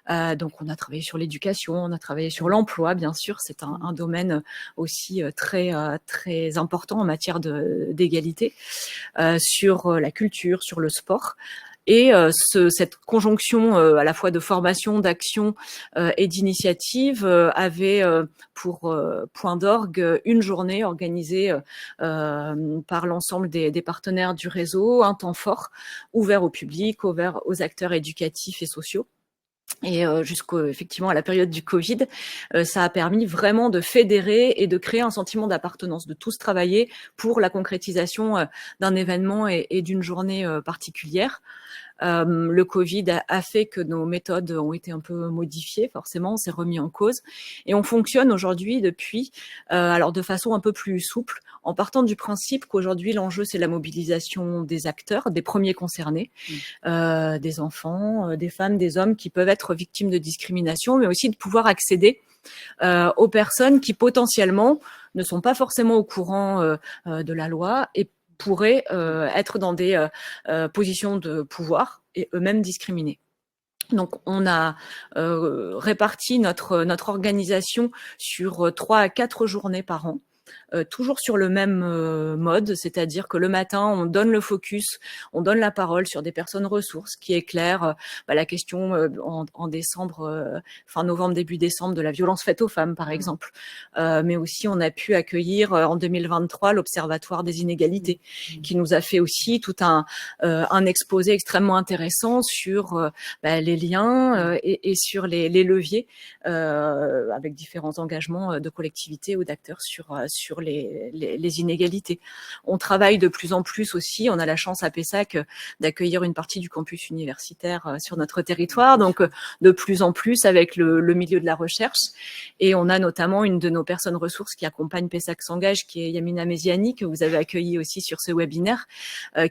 Donc, on a travaillé sur l'éducation, on a travaillé sur l'emploi, bien sûr, c'est un domaine aussi très important en matière d'égalité, sur la culture, sur le sport. Et cette conjonction à la fois de formation, d'action et d'initiative avait pour point d'orgue une journée organisée par l'ensemble des partenaires du réseau, un temps fort, ouvert au public, ouvert aux acteurs éducatifs et sociaux. Et effectivement à la période du Covid, ça a permis vraiment de fédérer et de créer un sentiment d'appartenance, de tous travailler pour la concrétisation d'un événement et d'une journée particulière. Le Covid a fait que nos méthodes ont été un peu modifiées, forcément, on s'est remis en cause. Et on fonctionne aujourd'hui depuis, alors de façon un peu plus souple, en partant du principe qu'aujourd'hui, l'enjeu, c'est la mobilisation des acteurs, des premiers concernés, des enfants, des femmes, des hommes qui peuvent être victimes de discrimination, mais aussi de pouvoir accéder aux personnes qui potentiellement ne sont pas forcément au courant de la loi et pourraient être dans des positions de pouvoir et eux-mêmes discriminés. Donc, on a réparti notre organisation sur 3 à 4 journées par an. Toujours sur le même mode, c'est-à-dire que le matin, on donne le focus, on donne la parole sur des personnes ressources qui éclairent la question en décembre, fin novembre, début décembre, de la violence faite aux femmes, par exemple. Mais aussi, on a pu accueillir en 2023 l'Observatoire des inégalités, qui nous a fait aussi tout un exposé extrêmement intéressant sur les liens et sur les leviers avec différents engagements de collectivités ou d'acteurs sur les inégalités. On travaille de plus en plus aussi, on a la chance à Pessac d'accueillir une partie du campus universitaire sur notre territoire, donc de plus en plus avec le milieu de la recherche. Et on a notamment une de nos personnes ressources qui accompagne Pessac s'engage, qui est Yamina Meziani, que vous avez accueilli aussi sur ce webinaire,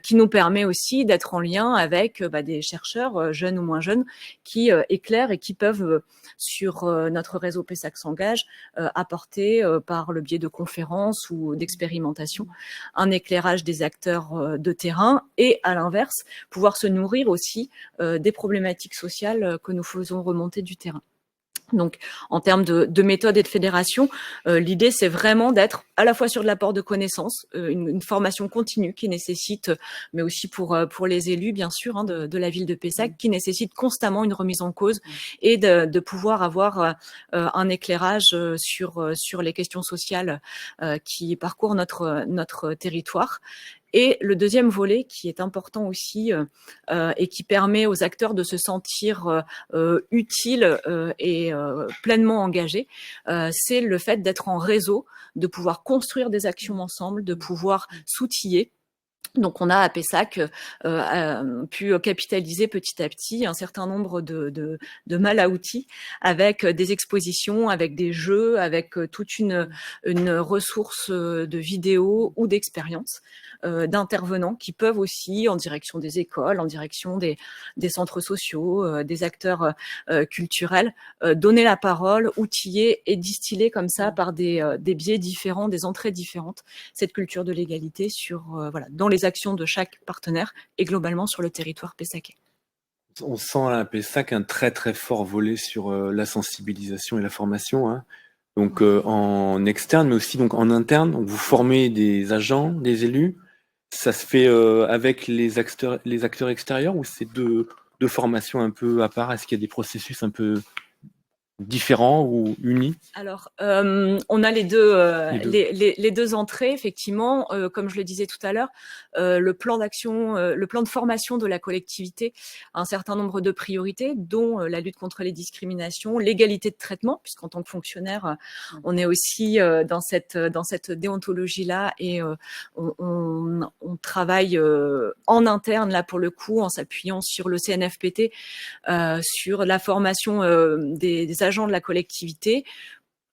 qui nous permet aussi d'être en lien avec des chercheurs, jeunes ou moins jeunes, qui éclairent et qui peuvent, sur notre réseau Pessac s'engage, apporter par le biais de conférences ou d'expérimentation un éclairage des acteurs de terrain et à l'inverse, pouvoir se nourrir aussi des problématiques sociales que nous faisons remonter du terrain. Donc, en termes de méthode et de fédération, l'idée, c'est vraiment d'être à la fois sur de l'apport de connaissances, une formation continue qui nécessite, mais aussi pour les élus, bien sûr, de la ville de Pessac, qui nécessite constamment une remise en cause et de pouvoir avoir un éclairage sur les questions sociales qui parcourent notre territoire. Et le deuxième volet qui est important aussi et qui permet aux acteurs de se sentir utiles et pleinement engagés, c'est le fait d'être en réseau, de pouvoir construire des actions ensemble, de pouvoir s'outiller. Donc on a à Pessac pu capitaliser petit à petit un certain nombre de mal à outils avec des expositions, avec des jeux, avec toute une ressource de vidéos ou d'expériences d'intervenants qui peuvent aussi, en direction des écoles, en direction des centres sociaux, des acteurs culturels, donner la parole, outiller et distiller comme ça par des biais différents, des entrées différentes, cette culture de l'égalité sur voilà, dans les actions de chaque partenaire et globalement sur le territoire pessacais. On sent à Pessac un très très fort volet sur la sensibilisation et la formation, hein. Donc en externe, mais aussi donc en interne. Donc vous formez des agents, des élus. Ça se fait avec les acteurs extérieurs ou c'est deux formations un peu à part? Est-ce qu'il y a des processus un peu différents ou unis? Alors, on a les deux entrées, effectivement. Comme je le disais tout à l'heure, le plan d'action, le plan de formation de la collectivité a un certain nombre de priorités, dont la lutte contre les discriminations, l'égalité de traitement, puisqu'en tant que fonctionnaire, on est aussi dans cette déontologie-là et on travaille en interne, là, pour le coup, en s'appuyant sur le CNFPT, sur la formation des agents de la collectivité,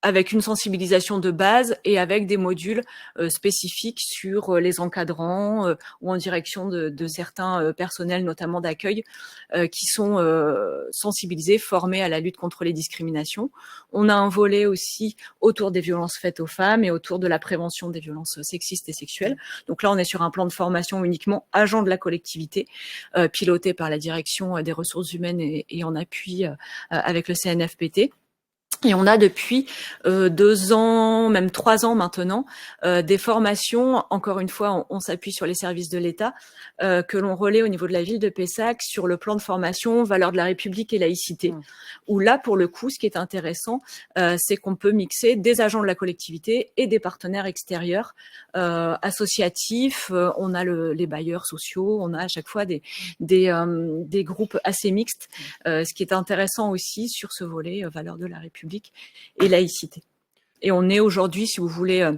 avec une sensibilisation de base et avec des modules spécifiques sur les encadrants ou en direction de certains personnels, notamment d'accueil, qui sont sensibilisés, formés à la lutte contre les discriminations. On a un volet aussi autour des violences faites aux femmes et autour de la prévention des violences sexistes et sexuelles. Donc là, on est sur un plan de formation uniquement agent de la collectivité, piloté par la direction des ressources humaines et en appui avec le CNFPT. Et on a depuis 2 ans, même 3 ans maintenant, des formations, encore une fois, on s'appuie sur les services de l'État, que l'on relaie au niveau de la ville de Pessac sur le plan de formation valeurs de la République et laïcité, où là, pour le coup, ce qui est intéressant, c'est qu'on peut mixer des agents de la collectivité et des partenaires extérieurs, associatifs, on a les bailleurs sociaux, on a à chaque fois des groupes assez mixtes, ce qui est intéressant aussi sur ce volet valeurs de la République et laïcité. Et on est aujourd'hui, si vous voulez,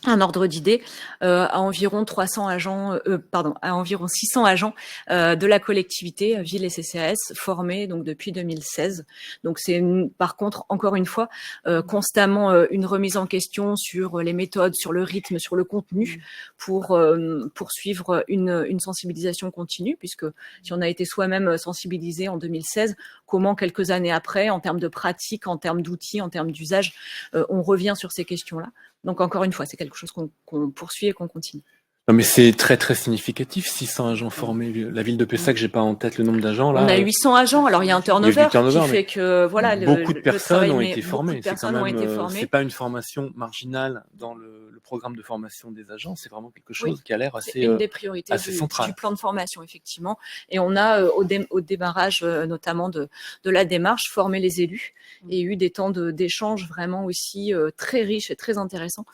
un ordre d'idée, à environ 300 agents, à environ 600 agents de la collectivité, ville et CCAS, formés donc depuis 2016. Donc c'est par contre, encore une fois, constamment une remise en question sur les méthodes, sur le rythme, sur le contenu, pour poursuivre une sensibilisation continue, puisque si on a été soi-même sensibilisé en 2016, comment quelques années après, en termes de pratique, en termes d'outils, en termes d'usage, on revient sur ces questions-là. Donc encore une fois, c'est quelque chose qu'on poursuit et qu'on continue. Non, mais c'est très très significatif, 600 agents formés. La ville de Pessac, j'ai pas en tête le nombre d'agents là. On a 800 agents. Alors il y a un turnover, qui fait que voilà, beaucoup de personnes ont été formées. C'est pas une formation marginale dans le programme de formation des agents. C'est vraiment quelque chose qui a l'air assez une des priorités central du plan de formation, effectivement. Et on a au démarrage notamment de la démarche formé les élus et eu des temps d'échange vraiment aussi très riches et très intéressants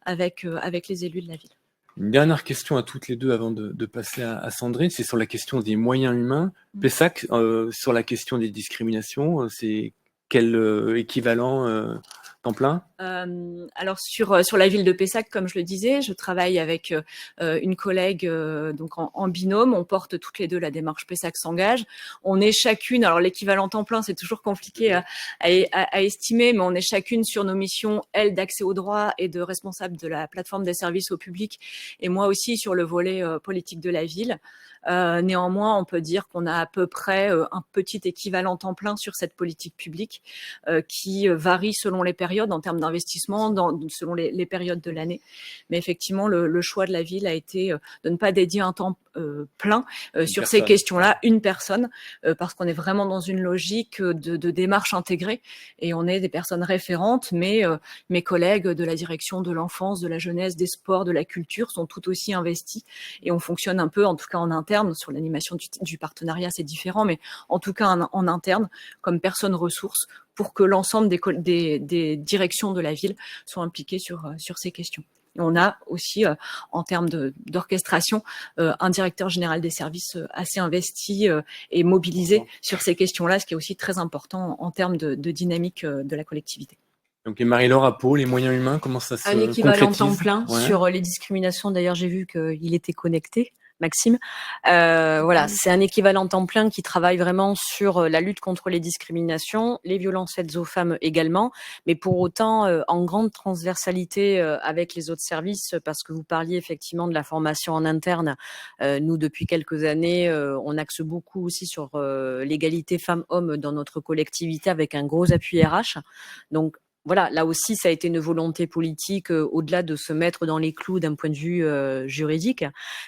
avec les élus de la ville. Une dernière question à toutes les deux avant de passer à Sandrine, c'est sur la question des moyens humains. Pessac, sur la question des discriminations, c'est quel équivalent temps plein? Alors sur la ville de Pessac, comme je le disais, je travaille avec une collègue donc en binôme. On porte toutes les deux la démarche Pessac s'engage. On est chacune, alors l'équivalent temps plein, c'est toujours compliqué à estimer, mais on est chacune sur nos missions, elle d'accès au droit et de responsable de la plateforme des services au public, et moi aussi sur le volet politique de la ville. Néanmoins, on peut dire qu'on a à peu près un petit équivalent temps plein sur cette politique publique qui varie selon les périodes en termes d'investissement, selon les périodes de l'année. Mais effectivement, le choix de la ville a été de ne pas dédier un temps plein sur ces questions-là, une personne, parce qu'on est vraiment dans une logique de démarche intégrée et on est des personnes référentes, mais mes collègues de la direction de l'enfance, de la jeunesse, des sports, de la culture sont tout aussi investis et on fonctionne un peu, en tout cas en interne, sur l'animation du partenariat, c'est différent, mais en tout cas en interne, comme personne ressource, pour que l'ensemble des directions de la ville soient impliquées sur ces questions. Et on a aussi, en termes d'orchestration, un directeur général des services assez investi et mobilisé sur ces questions-là, ce qui est aussi très important en termes de dynamique de la collectivité. Donc, et Marie-Laure, à Pau, les moyens humains, comment ça se Un équivalent temps concrétise? plein Ouais. sur les discriminations. D'ailleurs, j'ai vu qu'il était connecté, Maxime. Voilà, c'est un équivalent temps plein qui travaille vraiment sur la lutte contre les discriminations, les violences faites aux femmes également, mais pour autant en grande transversalité avec les autres services, parce que vous parliez effectivement de la formation en interne. Nous, depuis quelques années, on axe beaucoup aussi sur l'égalité femmes-hommes dans notre collectivité avec un gros appui RH. Donc, voilà, là aussi, ça a été une volonté politique au-delà de se mettre dans les clous d'un point de vue juridique.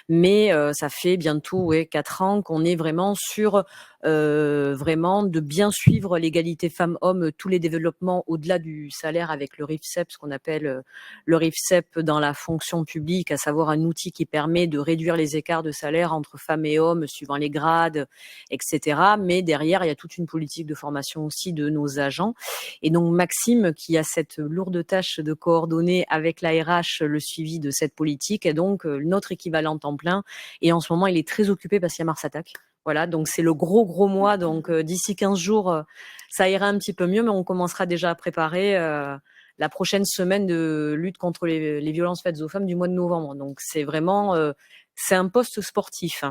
Mais ça fait bientôt 4 ans qu'on est vraiment sur vraiment de bien suivre l'égalité femmes-hommes, tous les développements au-delà du salaire avec le RIFSEP, ce qu'on appelle le RIFSEP dans la fonction publique, à savoir un outil qui permet de réduire les écarts de salaire entre femmes et hommes suivant les grades, etc. Mais derrière, il y a toute une politique de formation aussi de nos agents. Et donc Maxime, qui a cette lourde tâche de coordonner avec la RH le suivi de cette politique, est donc notre équivalent temps plein. Et en ce moment, il est très occupé parce qu'il y a Mars Attack. Voilà, donc c'est le gros mois. Donc d'ici 15 jours, ça ira un petit peu mieux, mais on commencera déjà à préparer la prochaine semaine de lutte contre les violences faites aux femmes du mois de novembre. Donc c'est vraiment, c'est un poste sportif.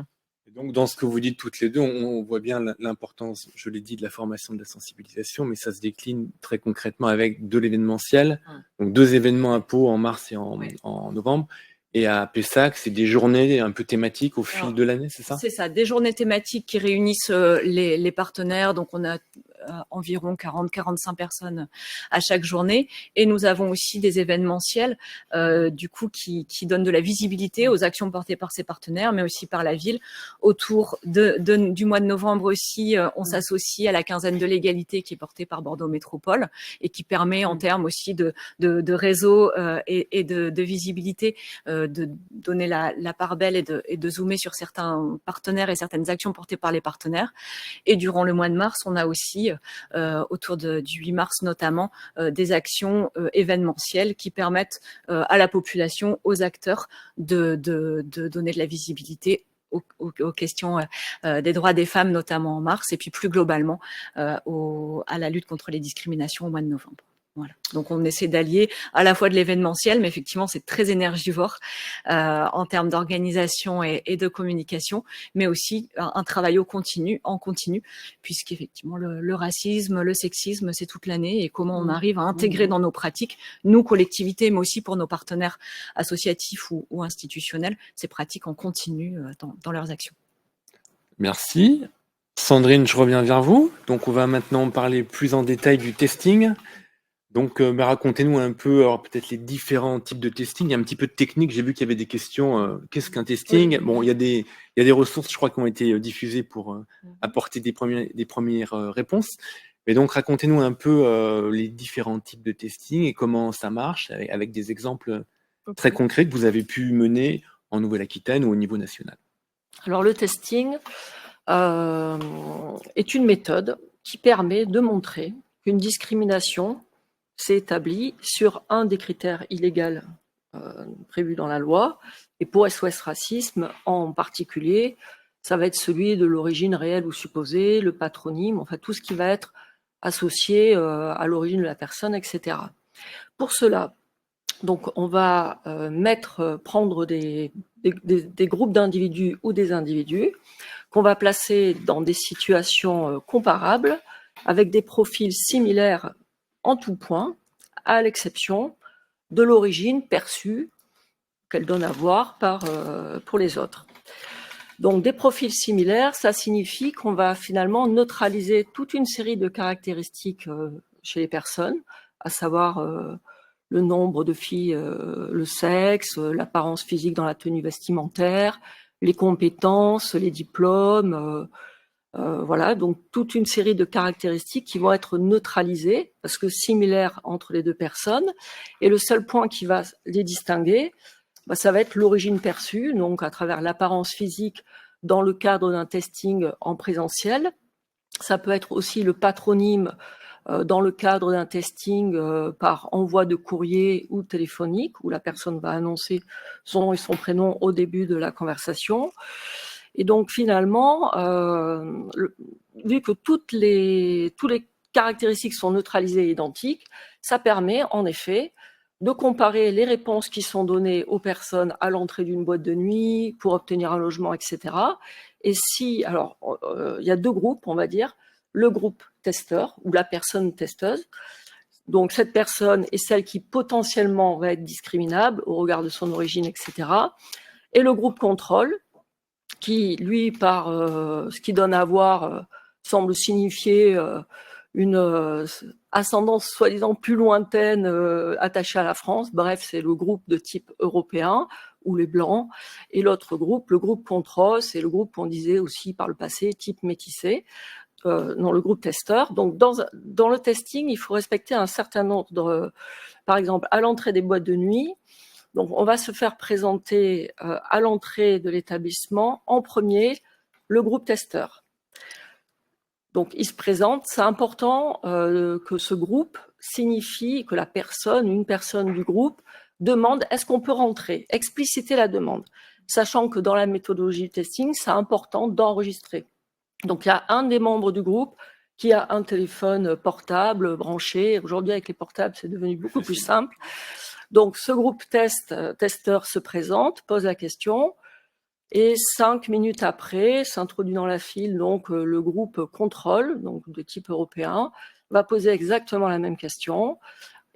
Et donc, dans ce que vous dites toutes les deux, on voit bien l'importance, je l'ai dit, de la formation, de la sensibilisation, mais ça se décline très concrètement avec de l'événementiel. Donc 2 événements à Pau en mars et en novembre. Et à Pessac, c'est des journées un peu thématiques au fil de l'année, c'est ça? C'est ça, des journées thématiques qui réunissent les partenaires. Donc, on a environ 40-45 personnes à chaque journée. Et nous avons aussi des événementiels, du coup, qui donnent de la visibilité aux actions portées par ces partenaires, mais aussi par la ville. Autour du mois de novembre aussi, on s'associe à la quinzaine de l'égalité qui est portée par Bordeaux Métropole et qui permet, en termes aussi de réseau et de visibilité, de donner la part belle et de zoomer sur certains partenaires et certaines actions portées par les partenaires. Et durant le mois de mars, on a aussi, autour du 8 mars notamment, des actions événementielles qui permettent à la population, aux acteurs, de donner de la visibilité aux questions des droits des femmes, notamment en mars, et puis plus globalement à la lutte contre les discriminations au mois de novembre. Voilà. Donc on essaie d'allier à la fois de l'événementiel, mais effectivement c'est très énergivore en termes d'organisation et de communication, mais aussi un travail en continu, puisqu'effectivement le racisme, le sexisme, c'est toute l'année, et comment on arrive à intégrer dans nos pratiques, nous collectivités, mais aussi pour nos partenaires associatifs ou institutionnels, ces pratiques en continu dans leurs actions. Merci. Sandrine, je reviens vers vous. Donc on va maintenant parler plus en détail du testing. Donc, racontez-nous un peu, alors peut-être les différents types de testing. Il y a un petit peu de technique. J'ai vu qu'il y avait des questions. Qu'est-ce qu'un testing? Bon, il y a des ressources, je crois, qui ont été diffusées pour apporter des premières réponses. Mais donc, racontez-nous un peu les différents types de testing et comment ça marche, avec des exemples très concrets que vous avez pu mener en Nouvelle-Aquitaine ou au niveau national. Alors, le testing est une méthode qui permet de montrer qu'une discrimination s'est établi sur un des critères illégaux prévus dans la loi. Et pour SOS Racisme, en particulier, ça va être celui de l'origine réelle ou supposée, le patronyme, enfin tout ce qui va être associé à l'origine de la personne, etc. Pour cela, donc on va prendre des groupes d'individus ou des individus qu'on va placer dans des situations comparables avec des profils similaires en tout point, à l'exception de l'origine perçue qu'elle donne à voir pour les autres. Donc des profils similaires, ça signifie qu'on va finalement neutraliser toute une série de caractéristiques chez les personnes, à savoir le nombre de filles, le sexe, l'apparence physique dans la tenue vestimentaire, les compétences, les diplômes, voilà, donc toute une série de caractéristiques qui vont être neutralisées parce que similaires entre les deux personnes. Et le seul point qui va les distinguer, ça va être l'origine perçue, donc à travers l'apparence physique dans le cadre d'un testing en présentiel, Ça peut être aussi le patronyme dans le cadre d'un testing par envoi de courrier ou téléphonique, où la personne va annoncer son nom et son prénom au début de la conversation. Et donc finalement, vu que toutes les caractéristiques sont neutralisées et identiques, ça permet en effet de comparer les réponses qui sont données aux personnes à l'entrée d'une boîte de nuit pour obtenir un logement, etc. Et si, alors, il y a deux groupes, on va dire, le groupe testeur ou la personne testeuse. Donc cette personne est celle qui potentiellement va être discriminable au regard de son origine, etc. Et le groupe contrôle, qui, lui, par ce qui donne à voir, semble signifier une ascendance soi-disant plus lointaine attachée à la France. Bref, c'est le groupe de type européen ou les blancs. Et l'autre groupe, le groupe contrôle, c'est le groupe qu'on disait aussi par le passé type métissé. Dans le groupe testeur. Donc, dans le testing, il faut respecter un certain nombre par exemple, à l'entrée des boîtes de nuit. Donc, on va se faire présenter à l'entrée de l'établissement en premier le groupe testeur. Donc, il se présente. C'est important que ce groupe signifie que une personne du groupe demande est-ce qu'on peut rentrer, expliciter la demande, sachant que dans la méthodologie testing, c'est important d'enregistrer. Donc, il y a un des membres du groupe qui a un téléphone portable branché. Aujourd'hui, avec les portables, c'est devenu beaucoup plus simple. Donc, ce groupe testeur se présente, pose la question, et 5 minutes après, s'introduit dans la file, donc le groupe contrôle, donc de type européen, va poser exactement la même question,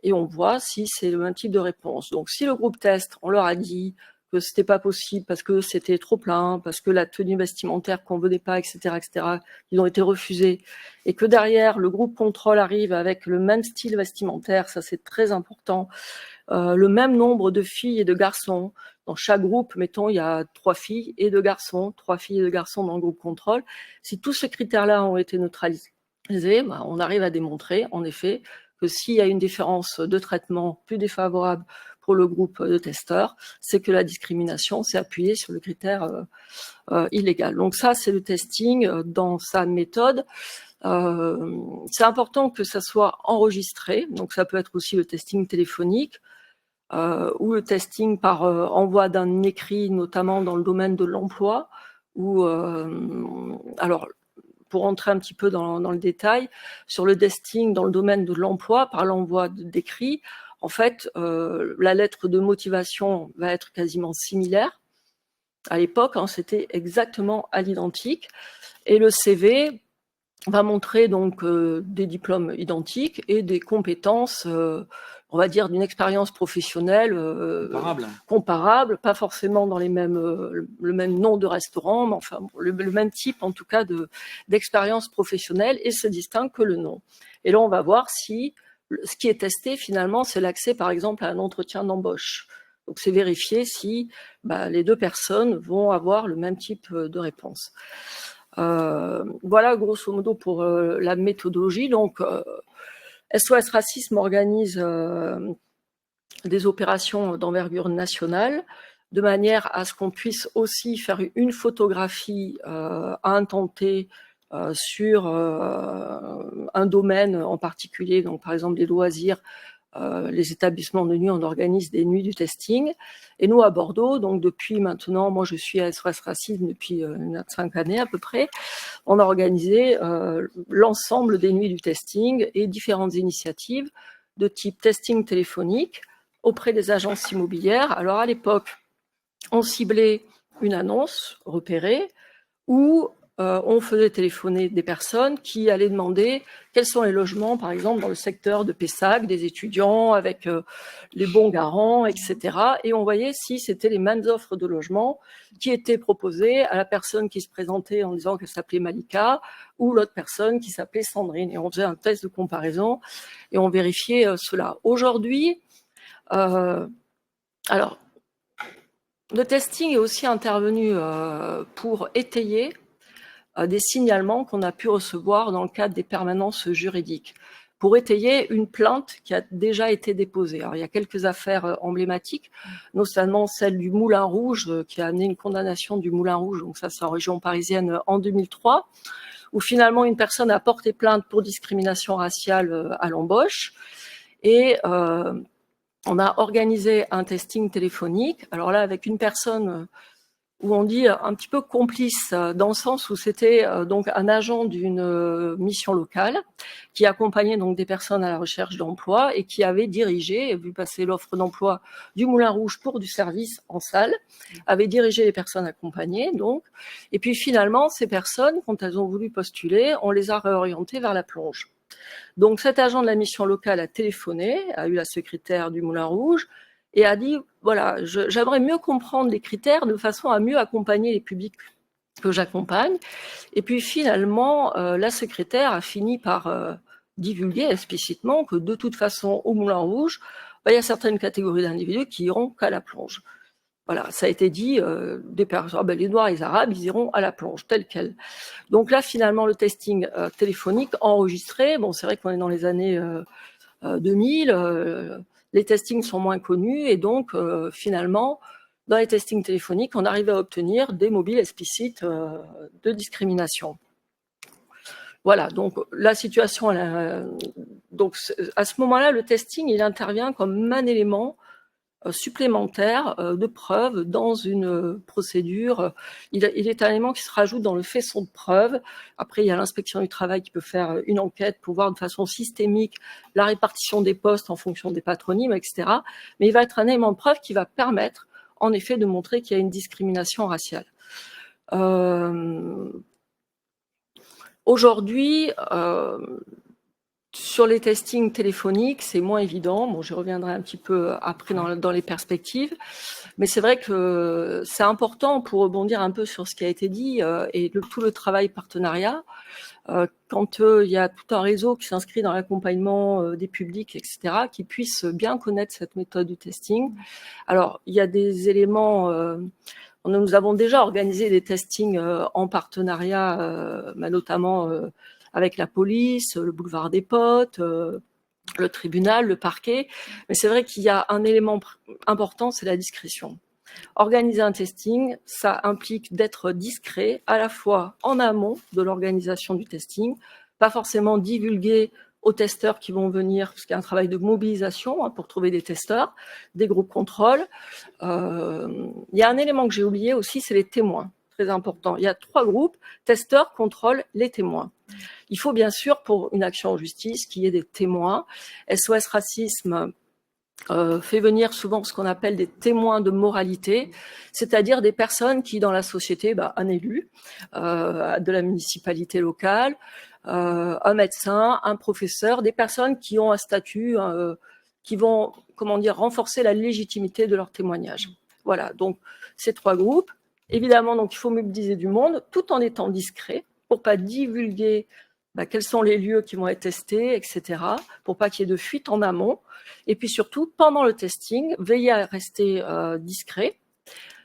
et on voit si c'est le même type de réponse. Donc, si le groupe test, on leur a dit que c'était pas possible parce que c'était trop plein, parce que la tenue vestimentaire convenait pas, etc., ils ont été refusés, et que derrière le groupe contrôle arrive avec le même style vestimentaire, ça c'est très important, le même nombre de filles et de garçons. Dans chaque groupe, mettons, il y a 3 filles et 2 garçons, 3 filles et 2 garçons dans le groupe contrôle. Si tous ces critères-là ont été neutralisés, on arrive à démontrer, en effet, que s'il y a une différence de traitement plus défavorable pour le groupe de testeurs, c'est que la discrimination s'est appuyée sur le critère illégal. Donc ça, c'est le testing dans sa méthode. C'est important que ça soit enregistré, donc ça peut être aussi le testing téléphonique ou le testing par envoi d'un écrit, notamment dans le domaine de l'emploi, ou alors pour entrer un petit peu dans le détail, sur le testing dans le domaine de l'emploi, par l'envoi d'écrits, en fait, la lettre de motivation va être quasiment similaire. À l'époque, c'était exactement à l'identique. Et le CV va montrer donc des diplômes identiques et des compétences, on va dire, d'une expérience professionnelle comparable, pas forcément dans le même nom de restaurant, mais enfin le même type en tout cas d'expérience professionnelle, et se distingue que le nom. Et là, on va voir si ce qui est testé finalement, c'est l'accès par exemple à un entretien d'embauche. Donc c'est vérifier si les deux personnes vont avoir le même type de réponse. Voilà grosso modo pour la méthodologie. Donc SOS Racisme organise des opérations d'envergure nationale de manière à ce qu'on puisse aussi faire une photographie à un temps T sur un domaine en particulier, donc par exemple les loisirs, les établissements de nuit, on organise des nuits du testing. Et nous, à Bordeaux, donc depuis maintenant, moi je suis à SOS Racisme depuis 5 années à peu près, on a organisé l'ensemble des nuits du testing et différentes initiatives de type testing téléphonique auprès des agences immobilières. Alors à l'époque, on ciblait une annonce repérée où on faisait téléphoner des personnes qui allaient demander quels sont les logements, par exemple, dans le secteur de Pessac, des étudiants avec les bons garants, etc. Et on voyait si c'était les mêmes offres de logement qui étaient proposées à la personne qui se présentait en disant qu'elle s'appelait Malika ou l'autre personne qui s'appelait Sandrine. Et on faisait un test de comparaison et on vérifiait cela. Aujourd'hui, alors, le testing est aussi intervenu pour étayer des signalements qu'on a pu recevoir dans le cadre des permanences juridiques, pour étayer une plainte qui a déjà été déposée. Alors, il y a quelques affaires emblématiques, notamment celle du Moulin Rouge, qui a amené une condamnation du Moulin Rouge, donc ça c'est en région parisienne en 2003, où finalement une personne a porté plainte pour discrimination raciale à l'embauche. Et on a organisé un testing téléphonique. Alors là, avec une personne où on dit un petit peu complice, dans le sens où c'était donc un agent d'une mission locale qui accompagnait donc des personnes à la recherche d'emploi et qui avait dirigé, vu passer l'offre d'emploi du Moulin Rouge pour du service en salle, avait dirigé les personnes accompagnées donc. Et puis finalement, ces personnes, quand elles ont voulu postuler, on les a réorientées vers la plonge. Donc cet agent de la mission locale a téléphoné, a eu la secrétaire du Moulin Rouge, et a dit, voilà, j'aimerais mieux comprendre les critères de façon à mieux accompagner les publics que j'accompagne. Et puis finalement, la secrétaire a fini par divulguer explicitement que de toute façon, au Moulin Rouge, il y a certaines catégories d'individus qui iront qu'à la plonge. Voilà, ça a été dit, des personnes, les Noirs et les Arabes, ils iront à la plonge, tel quel. Donc là, finalement, le testing téléphonique enregistré, bon, c'est vrai qu'on est dans les années 2000, les testings sont moins connus et donc finalement, dans les testings téléphoniques, on arrive à obtenir des mobiles explicites de discrimination. Voilà, donc la situation, donc à ce moment-là, le testing, il intervient comme un élément supplémentaire de preuve dans une procédure. Il est un élément qui se rajoute dans le faisceau de preuve. Après, il y a l'inspection du travail qui peut faire une enquête pour voir de façon systémique la répartition des postes en fonction des patronymes, etc. Mais il va être un élément de preuve qui va permettre, en effet, de montrer qu'il y a une discrimination raciale. Aujourd'hui, sur les testings téléphoniques, c'est moins évident. Bon, je reviendrai un petit peu après dans les perspectives. Mais c'est vrai que c'est important pour rebondir un peu sur ce qui a été dit et tout le travail partenariat. Quand il y a tout un réseau qui s'inscrit dans l'accompagnement des publics, etc., qui puissent bien connaître cette méthode du testing. Alors, il y a des éléments... nous avons déjà organisé des testings en partenariat, notamment... avec la police, le boulevard des Potes, le tribunal, le parquet. Mais c'est vrai qu'il y a un élément important, c'est la discrétion. Organiser un testing, ça implique d'être discret, à la fois en amont de l'organisation du testing, pas forcément divulguer aux testeurs qui vont venir, parce qu'il y a un travail de mobilisation pour trouver des testeurs, des groupes contrôle. Il y a un élément que j'ai oublié aussi, c'est les témoins. Très important. Il y a 3 groupes, testeurs, contrôle, les témoins. Il faut bien sûr, pour une action en justice, qu'il y ait des témoins. SOS Racisme fait venir souvent ce qu'on appelle des témoins de moralité, c'est-à-dire des personnes qui, dans la société, un élu de la municipalité locale, un médecin, un professeur, des personnes qui ont un statut, qui vont, renforcer la légitimité de leur témoignage. Voilà, donc ces 3 groupes. Évidemment, donc, il faut mobiliser du monde tout en étant discret pour pas divulguer quels sont les lieux qui vont être testés, etc., pour pas qu'il y ait de fuite en amont. Et puis surtout, pendant le testing, veiller à rester discret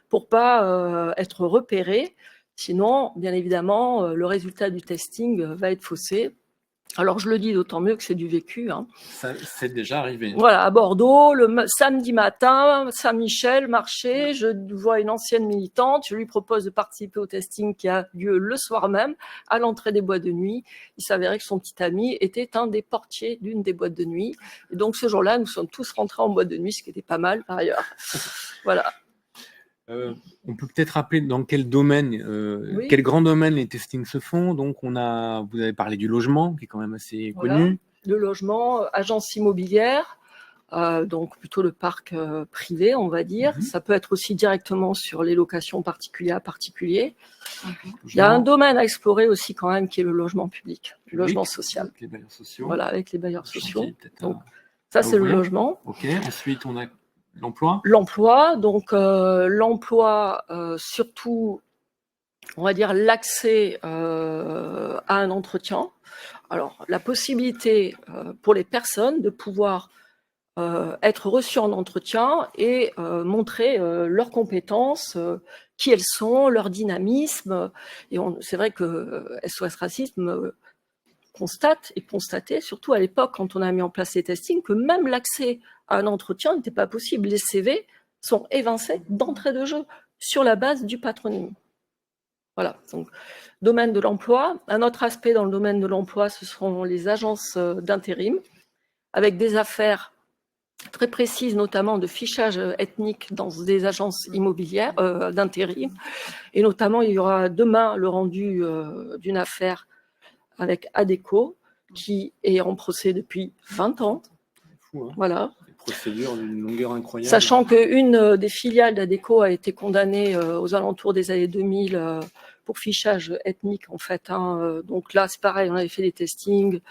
pour pas être repéré. Sinon, bien évidemment, le résultat du testing va être faussé. Alors, je le dis d'autant mieux que c'est du vécu. Ça, c'est déjà arrivé. Voilà, à Bordeaux, le samedi matin, Saint-Michel, marché, je vois une ancienne militante, je lui propose de participer au testing qui a lieu le soir même, à l'entrée des boîtes de nuit. Il s'avérait que son petit ami était un des portiers d'une des boîtes de nuit. Et donc, ce jour-là, nous sommes tous rentrés en boîte de nuit, ce qui était pas mal, par ailleurs. Voilà. On peut peut-être rappeler dans quel domaine, Oui. quel grand domaine les testings se font. Donc, vous avez parlé du logement, qui est quand même assez connu. Le logement, agence immobilière, donc plutôt le parc privé, on va dire. Ça peut être aussi directement sur les locations particulières à particulier. Il y a un domaine à explorer aussi quand même, qui est le logement public, le logement social. Avec les bailleurs sociaux. Voilà, avec les bailleurs sociaux. Donc, ça, c'est le logement. Ok, ensuite, on a l'emploi. L'emploi, donc l'emploi, surtout, on va dire l'accès à un entretien. Alors, la possibilité pour les personnes de pouvoir être reçues en entretien et montrer leurs compétences, qui elles sont, leur dynamisme. Et c'est vrai que SOS Racisme constatait, surtout à l'époque quand on a mis en place les testings, que même l'accès à un entretien n'était pas possible. Les CV sont évincés d'entrée de jeu sur la base du patronyme. Voilà, donc domaine de l'emploi. Un autre aspect dans le domaine de l'emploi, ce sont les agences d'intérim, avec des affaires très précises, notamment de fichage ethnique dans des agences immobilières d'intérim. Et notamment, il y aura demain le rendu d'une affaire avec Adecco, qui est en procès depuis 20 ans. Fou, hein. Voilà. Des procédures d'une longueur incroyable. Sachant qu'une des filiales d'Adecco a été condamnée aux alentours des années 2000 pour fichage ethnique, en fait. Donc là, c'est pareil, on avait fait des testings.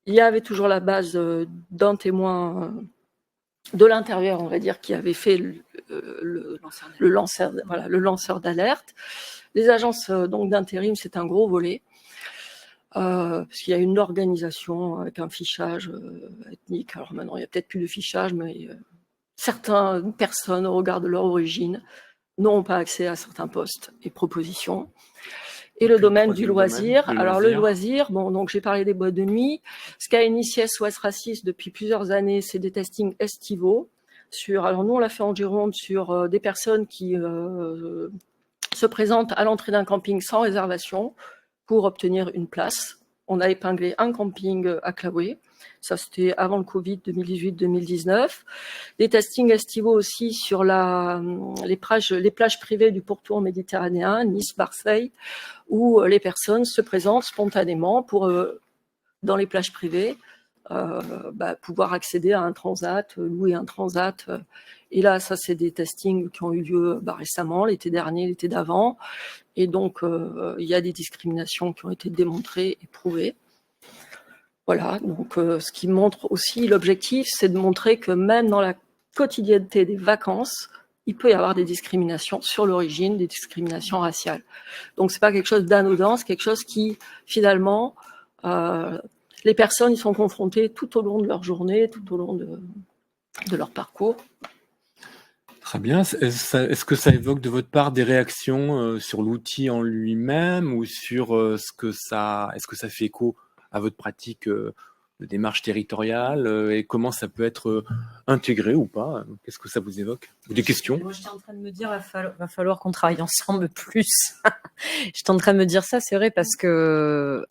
Il y avait toujours la base d'un témoin de l'intérieur, on va dire, qui avait fait le lanceur d'alerte. Les agences donc d'intérim, c'est un gros volet. Parce qu'il y a une organisation avec un fichage ethnique. Alors maintenant, il n'y a peut-être plus de fichage, mais certaines personnes, au regard de leur origine, n'auront pas accès à certains postes et propositions. Et le domaine du loisir. Alors le loisir, bon, donc j'ai parlé des boîtes de nuit. Ce qu'a initié SOS Racisme depuis plusieurs années, c'est des testings estivaux. Alors nous, on l'a fait en Gironde sur des personnes qui se présentent à l'entrée d'un camping sans réservation pour obtenir une place. On a épinglé un camping à Claouet. Ça, c'était avant le Covid, 2018-2019. Des testings estivaux aussi sur les plages privées du pourtour méditerranéen, Nice, Marseille, où les personnes se présentent spontanément pour, dans les plages privées, pouvoir accéder à un transat, louer un transat. Et là, ça, c'est des testings qui ont eu lieu récemment, l'été dernier, l'été d'avant. Et donc, il y a des discriminations qui ont été démontrées et prouvées. Voilà, donc ce qui montre aussi, l'objectif, c'est de montrer que même dans la quotidienneté des vacances, il peut y avoir des discriminations sur l'origine, des discriminations raciales. Donc, c'est pas quelque chose d'anodin, c'est quelque chose qui, finalement, les personnes y sont confrontées tout au long de leur journée, tout au long de leur parcours. Très bien. Est-ce que ça évoque de votre part des réactions sur l'outil en lui-même ou sur est-ce que ça fait écho à votre pratique de démarche territoriale et comment ça peut être intégré ou pas? Qu'est-ce que ça vous évoque? Des questions? Moi, j'étais en train de me dire, va falloir qu'on travaille ensemble plus. J'étais en train de me dire ça, c'est vrai, parce que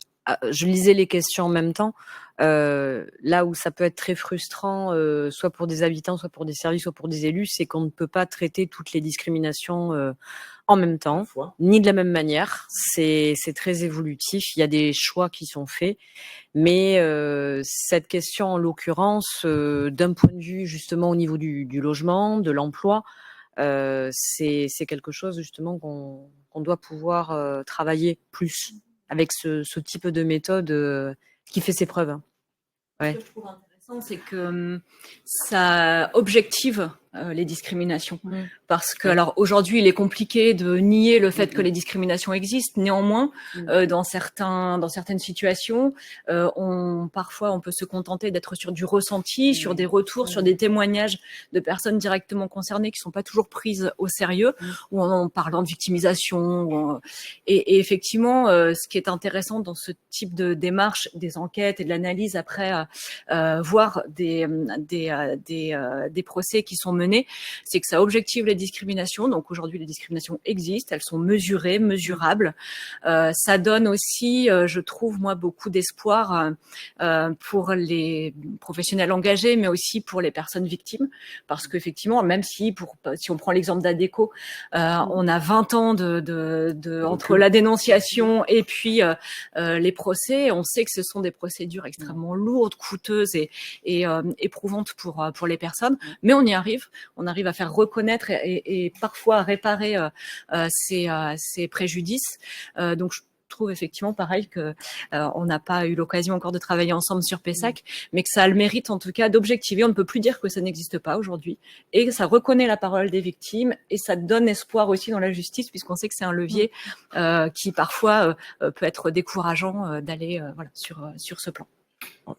je lisais les questions en même temps. Là où ça peut être très frustrant, soit pour des habitants, soit pour des services, soit pour des élus, c'est qu'on ne peut pas traiter toutes les discriminations en même temps, ni de la même manière. C'est très évolutif. Il y a des choix qui sont faits. Mais cette question, en l'occurrence, d'un point de vue justement au niveau du logement, de l'emploi, c'est quelque chose justement qu'on doit pouvoir travailler plus avec ce type de méthode qui fait ses preuves. Ouais. Ce que je trouve intéressant, c'est que ça objective les discriminations. Parce que, alors aujourd'hui, il est compliqué de nier le fait que les discriminations existent. Néanmoins, dans certaines situations, parfois on peut se contenter d'être sur du ressenti, sur des retours, sur des témoignages de personnes directement concernées qui sont pas toujours prises au sérieux, ou en parlant de victimisation. Et effectivement, ce qui est intéressant dans ce type de démarche, des enquêtes et de l'analyse après, voir des procès qui sont menés, c'est que ça objective les discriminations. Donc aujourd'hui, les discriminations existent, elles sont mesurées, mesurables. Ça donne aussi, je trouve, moi, beaucoup d'espoir pour les professionnels engagés, mais aussi pour les personnes victimes. Parce qu'effectivement, même si on prend l'exemple d'Adecco, on a 20 ans entre la dénonciation et puis les procès, on sait que ce sont des procédures extrêmement lourdes, coûteuses et éprouvantes pour les personnes, mais on y arrive. On arrive à faire reconnaître et parfois à réparer ces préjudices. Donc, je trouve effectivement pareil que on n'a pas eu l'occasion encore de travailler ensemble sur Pessac, mais que ça a le mérite en tout cas d'objectiver. On ne peut plus dire que ça n'existe pas aujourd'hui, et ça reconnaît la parole des victimes et ça donne espoir aussi dans la justice, puisqu'on sait que c'est un levier qui parfois peut être décourageant d'aller sur ce plan.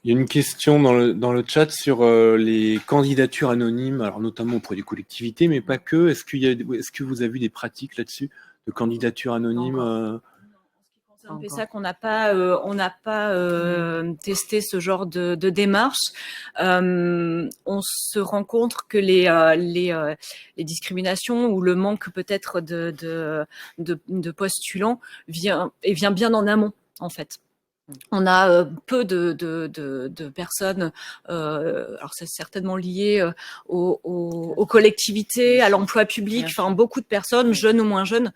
Il y a une question dans le chat sur les candidatures anonymes, alors notamment auprès des collectivités, mais pas que. Est-ce que vous avez vu des pratiques là-dessus de candidatures anonymes C'est un peu ça qu'on n'a pas, testé ce genre de démarche. On se rend compte que les discriminations ou le manque peut-être de postulants vient bien en amont, en fait. On a peu de personnes, alors c'est certainement lié aux collectivités, à l'emploi public. Enfin, beaucoup de personnes, jeunes ou moins jeunes,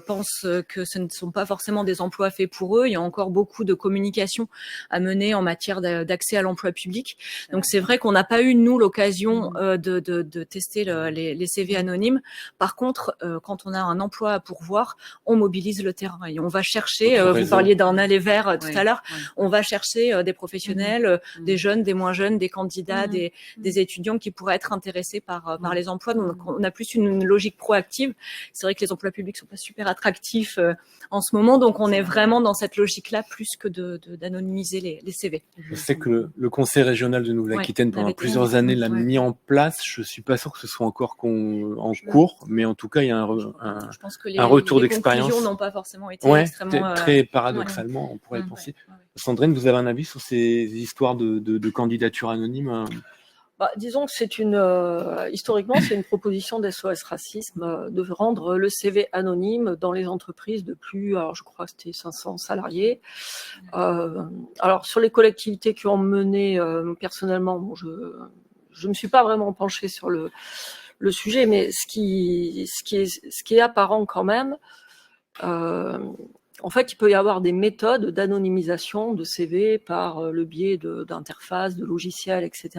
pensent que ce ne sont pas forcément des emplois faits pour eux. Il y a encore beaucoup de communication à mener en matière d'accès à l'emploi public. Donc c'est vrai qu'on n'a pas eu, nous, l'occasion de tester les CV anonymes. Par contre, quand on a un emploi à pourvoir, on mobilise le terrain et on va chercher, vous parliez d'un aller vers tout à l'heure, on va chercher des professionnels, des jeunes, des moins jeunes, des candidats, des étudiants qui pourraient être intéressés par les emplois. Donc on a plus une logique proactive. C'est vrai que les emplois publics sont pas super attractifs en ce moment, donc on est vraiment dans cette logique-là plus que d'anonymiser les CV. Je sais que le Conseil régional de Nouvelle-Aquitaine, pendant plusieurs années, l'a mis en place. Je suis pas sûr que ce soit encore en cours, mais en tout cas, il y a un retour d'expérience. Les conclusions n'ont pas forcément été extrêmement... Très paradoxalement, on pourrait le penser. Sandrine, vous avez un avis sur ces histoires de candidature anonyme? Disons que historiquement, c'est une proposition d'SOS Racisme de rendre le CV anonyme dans les entreprises de plus, alors je crois que c'était 500 salariés. Alors sur les collectivités qui ont mené, personnellement, je me suis pas vraiment penchée sur le sujet, mais ce qui est apparent quand même, en fait, il peut y avoir des méthodes d'anonymisation de CV par le biais d'interfaces, de logiciels, etc.,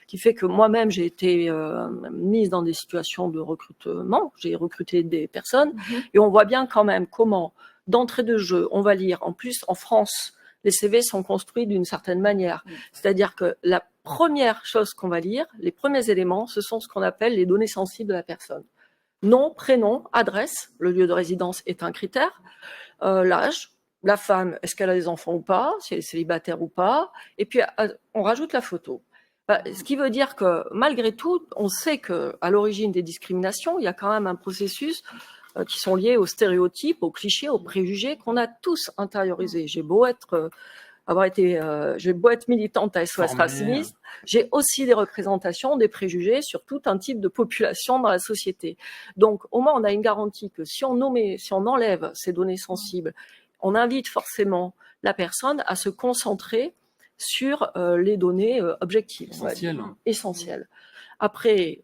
qui fait que moi-même, j'ai été mise dans des situations de recrutement. J'ai recruté des personnes et on voit bien quand même comment, d'entrée de jeu, on va lire. En plus, en France, les CV sont construits d'une certaine manière. C'est-à-dire que la première chose qu'on va lire, les premiers éléments, ce sont ce qu'on appelle les données sensibles de la personne. Nom, prénom, adresse, le lieu de résidence est un critère. L'âge, la femme, est-ce qu'elle a des enfants ou pas, si elle est célibataire ou pas, et puis on rajoute la photo. Ce qui veut dire que malgré tout, on sait que à l'origine des discriminations, il y a quand même un processus qui sont liés aux stéréotypes, aux clichés, aux préjugés qu'on a tous intériorisés. J'ai beau être militante à SOS Racisme, j'ai aussi des représentations, des préjugés sur tout un type de population dans la société. Donc, au moins, on a une garantie que si on enlève ces données sensibles, on invite forcément la personne à se concentrer sur les données objectives. Essentielles. Après,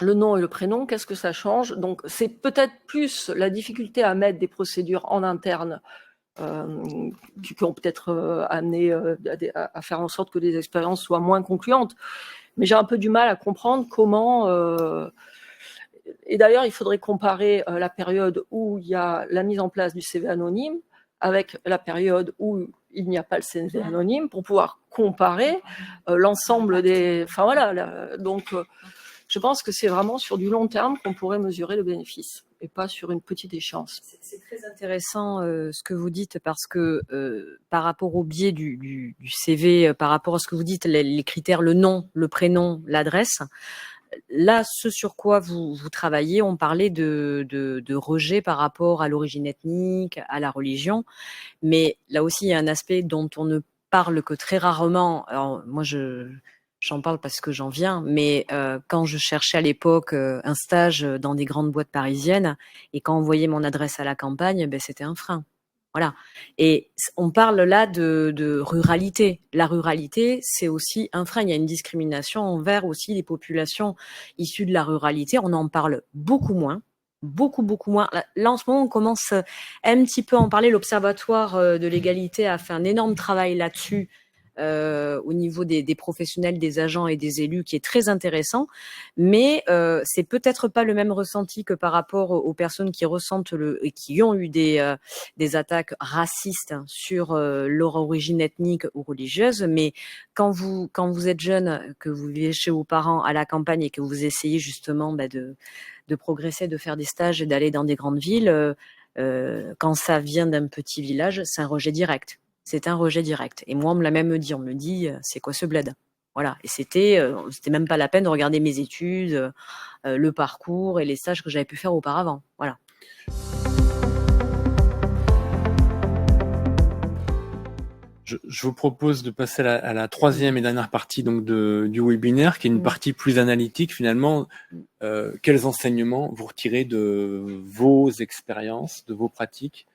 le nom et le prénom, qu'est-ce que ça change? Donc, c'est peut-être plus la difficulté à mettre des procédures en interne qui ont peut-être amené à faire en sorte que les expériences soient moins concluantes. Mais j'ai un peu du mal à comprendre comment... Et d'ailleurs, il faudrait comparer la période où il y a la mise en place du CV anonyme avec la période où il n'y a pas le CV anonyme pour pouvoir comparer l'ensemble des... Enfin voilà, donc je pense que c'est vraiment sur du long terme qu'on pourrait mesurer le bénéfice et pas sur une petite échéance. C'est très intéressant ce que vous dites parce que par rapport au biais du CV, par rapport à ce que vous dites, les critères, le nom, le prénom, l'adresse, là, ce sur quoi vous travaillez, on parlait de rejet par rapport à l'origine ethnique, à la religion, mais là aussi, il y a un aspect dont on ne parle que très rarement. Alors, moi, j'en parle parce que j'en viens, mais quand je cherchais à l'époque un stage dans des grandes boîtes parisiennes et quand on voyait mon adresse à la campagne, ben, c'était un frein. Voilà. Et on parle là de ruralité. La ruralité, c'est aussi un frein. Il y a une discrimination envers aussi les populations issues de la ruralité. On en parle beaucoup moins. Beaucoup moins. Là, en ce moment, on commence un petit peu à en parler. L'Observatoire de l'égalité a fait un énorme travail là-dessus. Au niveau des professionnels, des agents et des élus, qui est très intéressant, mais c'est peut-être pas le même ressenti que par rapport aux personnes qui ressentent et qui ont eu des attaques racistes sur leur origine ethnique ou religieuse. Mais quand vous êtes jeune, que vous vivez chez vos parents à la campagne et que vous essayez justement de progresser, de faire des stages et d'aller dans des grandes villes, quand ça vient d'un petit village, c'est un rejet direct. C'est un rejet direct. Et moi, on me l'a même dit. On me dit, c'est quoi ce bled? Voilà. Et c'était même pas la peine de regarder mes études, le parcours et les stages que j'avais pu faire auparavant. Voilà. Je vous propose de passer à la troisième et dernière partie donc du webinaire, qui est une partie plus analytique finalement. Quels enseignements vous retirez de vos expériences, de vos pratiques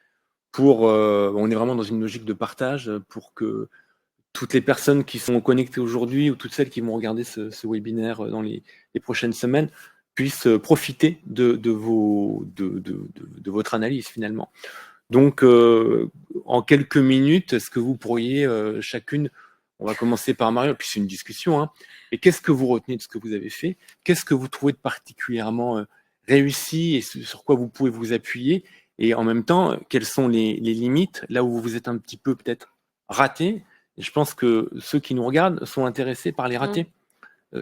on est vraiment dans une logique de partage pour que toutes les personnes qui sont connectées aujourd'hui ou toutes celles qui vont regarder ce webinaire dans les prochaines semaines puissent profiter de votre analyse finalement. Donc, en quelques minutes, est-ce que vous pourriez chacune, on va commencer par Marion, puis c'est une discussion, hein, et qu'est-ce que vous retenez de ce que vous avez fait? Qu'est-ce que vous trouvez de particulièrement réussi et sur quoi vous pouvez vous appuyer? Et en même temps, quelles sont les limites, là où vous êtes un petit peu peut-être raté? Et je pense que ceux qui nous regardent sont intéressés par les ratés.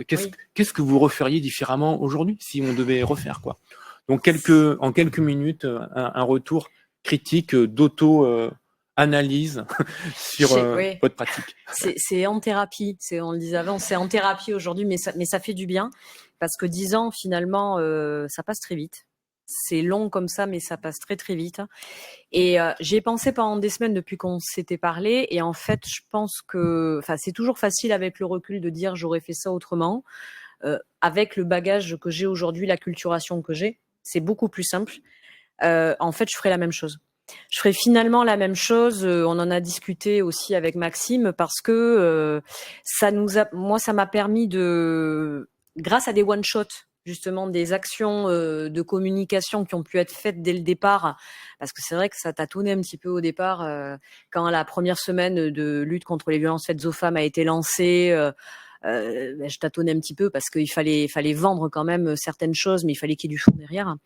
Qu'est-ce que vous referiez différemment aujourd'hui si on devait refaire quoi? Donc en quelques minutes, un retour critique d'auto-analyse sur votre pratique. C'est en thérapie, on le disait avant, c'est en thérapie aujourd'hui, mais ça fait du bien parce que 10 ans finalement, ça passe très vite. C'est long comme ça, mais ça passe très très vite. Et j'y ai pensé pendant des semaines depuis qu'on s'était parlé. Et en fait, je pense que, c'est toujours facile avec le recul de dire j'aurais fait ça autrement. Avec le bagage que j'ai aujourd'hui, l'acculturation que j'ai, c'est beaucoup plus simple. En fait, je ferai la même chose. Je ferai finalement la même chose. On en a discuté aussi avec Maxime parce que moi, ça m'a permis grâce à des one-shots, justement des actions de communication qui ont pu être faites dès le départ, parce que c'est vrai que ça tâtonnait un petit peu au départ quand la première semaine de lutte contre les violences faites aux femmes a été lancée. Je tâtonnais un petit peu parce qu'il fallait vendre quand même certaines choses, mais il fallait qu'il y ait du fond derrière.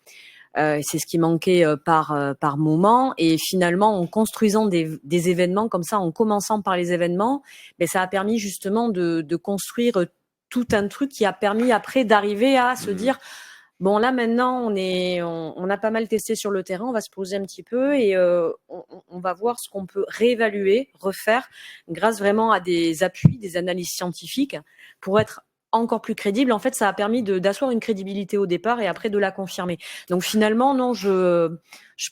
C'est ce qui manquait par moment. Et finalement, en construisant des événements comme ça, en commençant par les événements, ça a permis justement de construire tout un truc qui a permis après d'arriver à se dire bon là maintenant on a pas mal testé sur le terrain, on va se poser un petit peu et on va voir ce qu'on peut réévaluer, refaire grâce vraiment à des appuis, des analyses scientifiques pour être encore plus crédible. En fait, ça a permis d'asseoir une crédibilité au départ et après de la confirmer. Donc finalement, non, je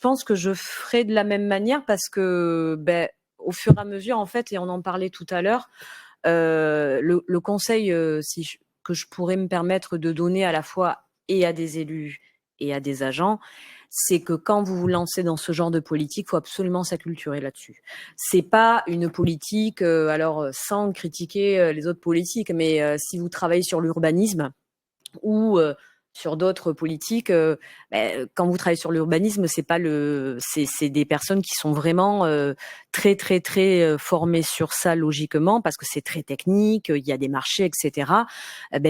pense que je ferai de la même manière parce que au fur et à mesure, en fait, et on en parlait tout à l'heure, le conseil que je pourrais me permettre de donner à la fois et à des élus et à des agents, c'est que quand vous vous lancez dans ce genre de politique, il faut absolument s'acculturer là-dessus. C'est pas une politique, alors sans critiquer les autres politiques, mais si vous travaillez sur l'urbanisme ou sur d'autres politiques, quand vous travaillez sur l'urbanisme, c'est des personnes qui sont vraiment très très très formées sur ça logiquement parce que c'est très technique, il y a des marchés, etc.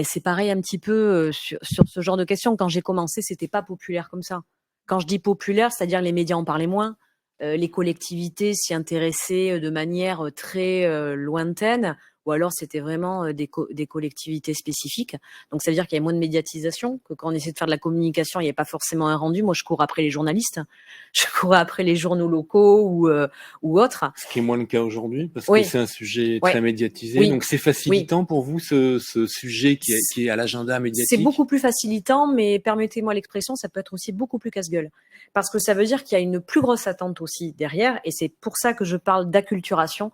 C'est pareil un petit peu sur ce genre de questions. Quand j'ai commencé, c'était pas populaire comme ça. Quand je dis populaire, c'est-à-dire les médias en parlaient moins, les collectivités s'y intéressaient de manière très lointaine, ou alors c'était vraiment des collectivités spécifiques. Donc ça veut dire qu'il y a moins de médiatisation, que quand on essaie de faire de la communication, il n'y a pas forcément un rendu. Moi, je cours après les journalistes, je cours après les journaux locaux ou autres. Ce qui est moins le cas aujourd'hui, parce que c'est un sujet très médiatisé. Donc c'est facilitant pour vous ce sujet qui est à l'agenda médiatique? C'est beaucoup plus facilitant, mais permettez-moi l'expression, ça peut être aussi beaucoup plus casse-gueule. Parce que ça veut dire qu'il y a une plus grosse attente aussi derrière, et c'est pour ça que je parle d'acculturation.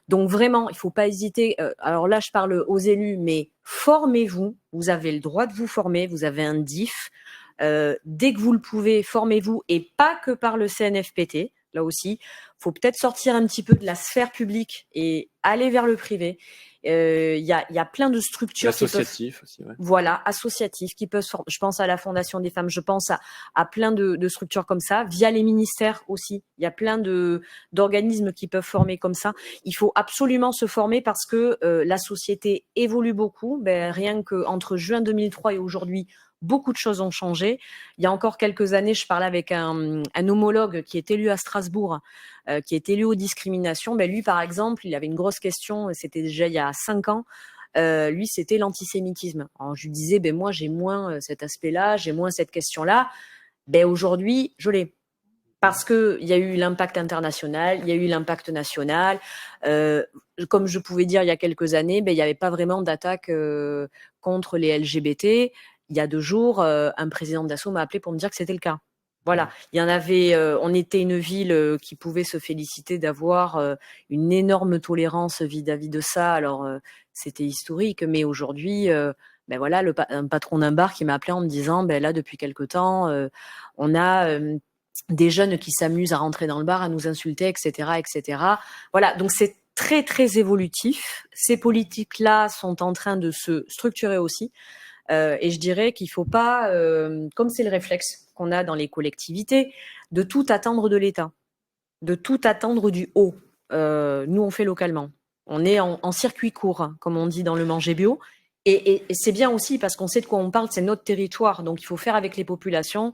Donc vraiment, il ne faut pas hésiter. Alors là, je parle aux élus, mais formez-vous. Vous avez le droit de vous former. Vous avez un DIF. Dès que vous le pouvez, formez-vous, et pas que par le CNFPT. Là aussi, faut peut-être sortir un petit peu de la sphère publique et aller vers le privé. Il y a plein de structures associatifs aussi, voilà, associatifs qui peuvent, je pense à la Fondation des femmes, je pense à plein de structures comme ça, via les ministères aussi. Il y a plein d'organismes qui peuvent former comme ça. Il faut absolument se former parce que la société évolue beaucoup. Rien qu'entre juin 2003 et aujourd'hui, beaucoup de choses ont changé. Il y a encore quelques années, je parlais avec un homologue qui est élu à Strasbourg, qui est élu aux discriminations. Lui, par exemple, il avait une grosse question, c'était déjà il y a 5 ans. Lui, c'était l'antisémitisme. Alors, je lui disais, moi, j'ai moins cet aspect-là, j'ai moins cette question-là. Aujourd'hui, je l'ai. Parce qu'il y a eu l'impact international, il y a eu l'impact national. Comme je pouvais dire il y a quelques années, il n'y avait pas vraiment d'attaque contre les LGBT. Il y a 2 jours, un président d'assaut m'a appelé pour me dire que c'était le cas. Voilà, il y en avait. On était une ville qui pouvait se féliciter d'avoir une énorme tolérance vis-à-vis de ça. Alors c'était historique, mais aujourd'hui, ben voilà, un patron d'un bar qui m'a appelé en me disant, ben là depuis quelque temps, on a des jeunes qui s'amusent à rentrer dans le bar, à nous insulter, etc., etc. Voilà, donc c'est très très évolutif. Ces politiques-là sont en train de se structurer aussi. Et je dirais qu'il ne faut pas, comme c'est le réflexe qu'on a dans les collectivités, de tout attendre de l'État, de tout attendre du haut. Nous, on fait localement. On est en circuit court, hein, comme on dit dans le manger bio. Et c'est bien aussi parce qu'on sait de quoi on parle, c'est notre territoire. Donc, il faut faire avec les populations.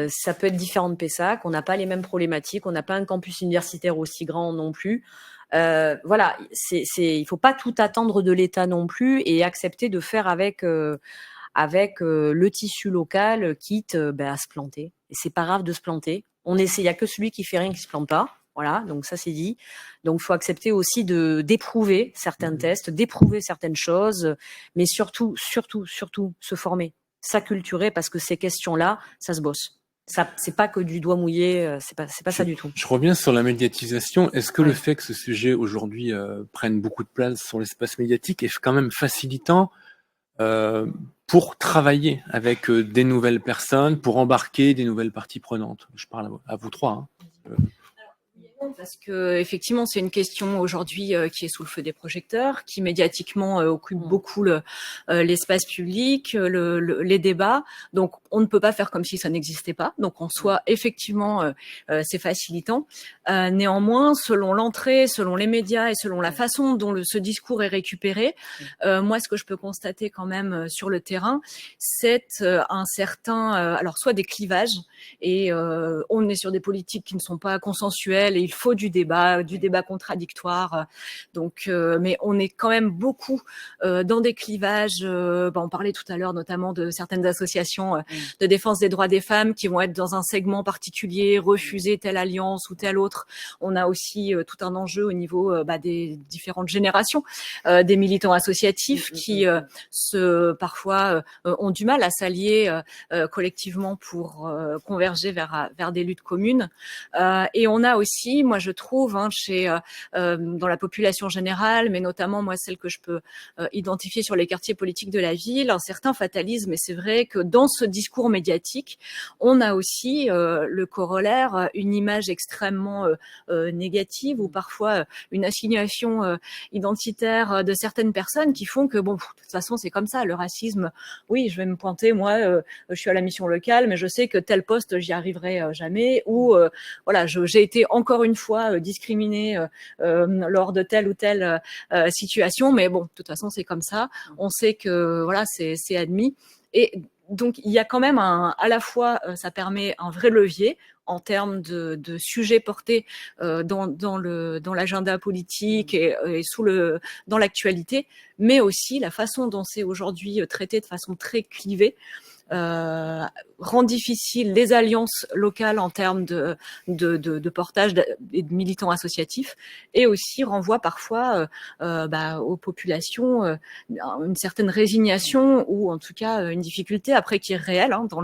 Ça peut être différent de Pessac. On n'a pas les mêmes problématiques. On n'a pas un campus universitaire aussi grand non plus. Voilà, il faut pas tout attendre de l'État non plus et accepter de faire avec le tissu local, quitte à se planter. Et c'est pas grave de se planter. On essaie, il y a que celui qui fait rien qui se plante pas. Voilà, donc ça c'est dit. Donc il faut accepter aussi d'éprouver certains tests, d'éprouver certaines choses, mais surtout se former, s'acculturer parce que ces questions-là, ça se bosse. Ça, c'est pas que du doigt mouillé, c'est pas ça du tout. Je reviens sur la médiatisation. Est-ce que le fait que ce sujet aujourd'hui prenne beaucoup de place sur l'espace médiatique est quand même facilitant pour travailler avec des nouvelles personnes, pour embarquer des nouvelles parties prenantes? Je parle à vous trois. Hein. Parce que effectivement, c'est une question aujourd'hui qui est sous le feu des projecteurs, qui médiatiquement occupe beaucoup l'espace public, les débats. Donc, on ne peut pas faire comme si ça n'existait pas. Donc, en soi, effectivement, c'est facilitant. Néanmoins, selon l'entrée, selon les médias et selon la façon dont ce discours est récupéré, moi, ce que je peux constater quand même sur le terrain, c'est un certain, alors soit des clivages, et on est sur des politiques qui ne sont pas consensuelles et il faut du débat contradictoire. Donc, mais on est quand même beaucoup dans des clivages. On parlait tout à l'heure notamment de certaines associations de défense des droits des femmes qui vont être dans un segment particulier, refuser telle alliance ou telle autre. On a aussi tout un enjeu au niveau des différentes générations des militants associatifs qui parfois ont du mal à s'allier collectivement pour converger vers des luttes communes. Et on a aussi, moi je trouve, dans la population générale, mais notamment moi celle que je peux identifier sur les quartiers politiques de la ville, un certain fatalisme. Et c'est vrai que dans ce discours médiatique, on a aussi le corollaire, une image extrêmement négative ou parfois une assignation identitaire de certaines personnes qui font que, bon, de toute façon, c'est comme ça, le racisme, oui, je vais me pointer, moi, je suis à la mission locale, mais je sais que tel poste, j'y arriverai jamais, ou voilà, j'ai été encore une fois discriminée lors de telle ou telle situation, mais bon, de toute façon, c'est comme ça. On sait que voilà, c'est admis. Et donc, il y a quand même à la fois, ça permet un vrai levier en termes de sujets portés dans l'agenda politique et dans l'actualité, mais aussi la façon dont c'est aujourd'hui traité de façon très clivée. Rend difficile les alliances locales en termes de portage et de militants associatifs, et aussi renvoie parfois aux populations une certaine résignation ou en tout cas une difficulté après qui est réelle dans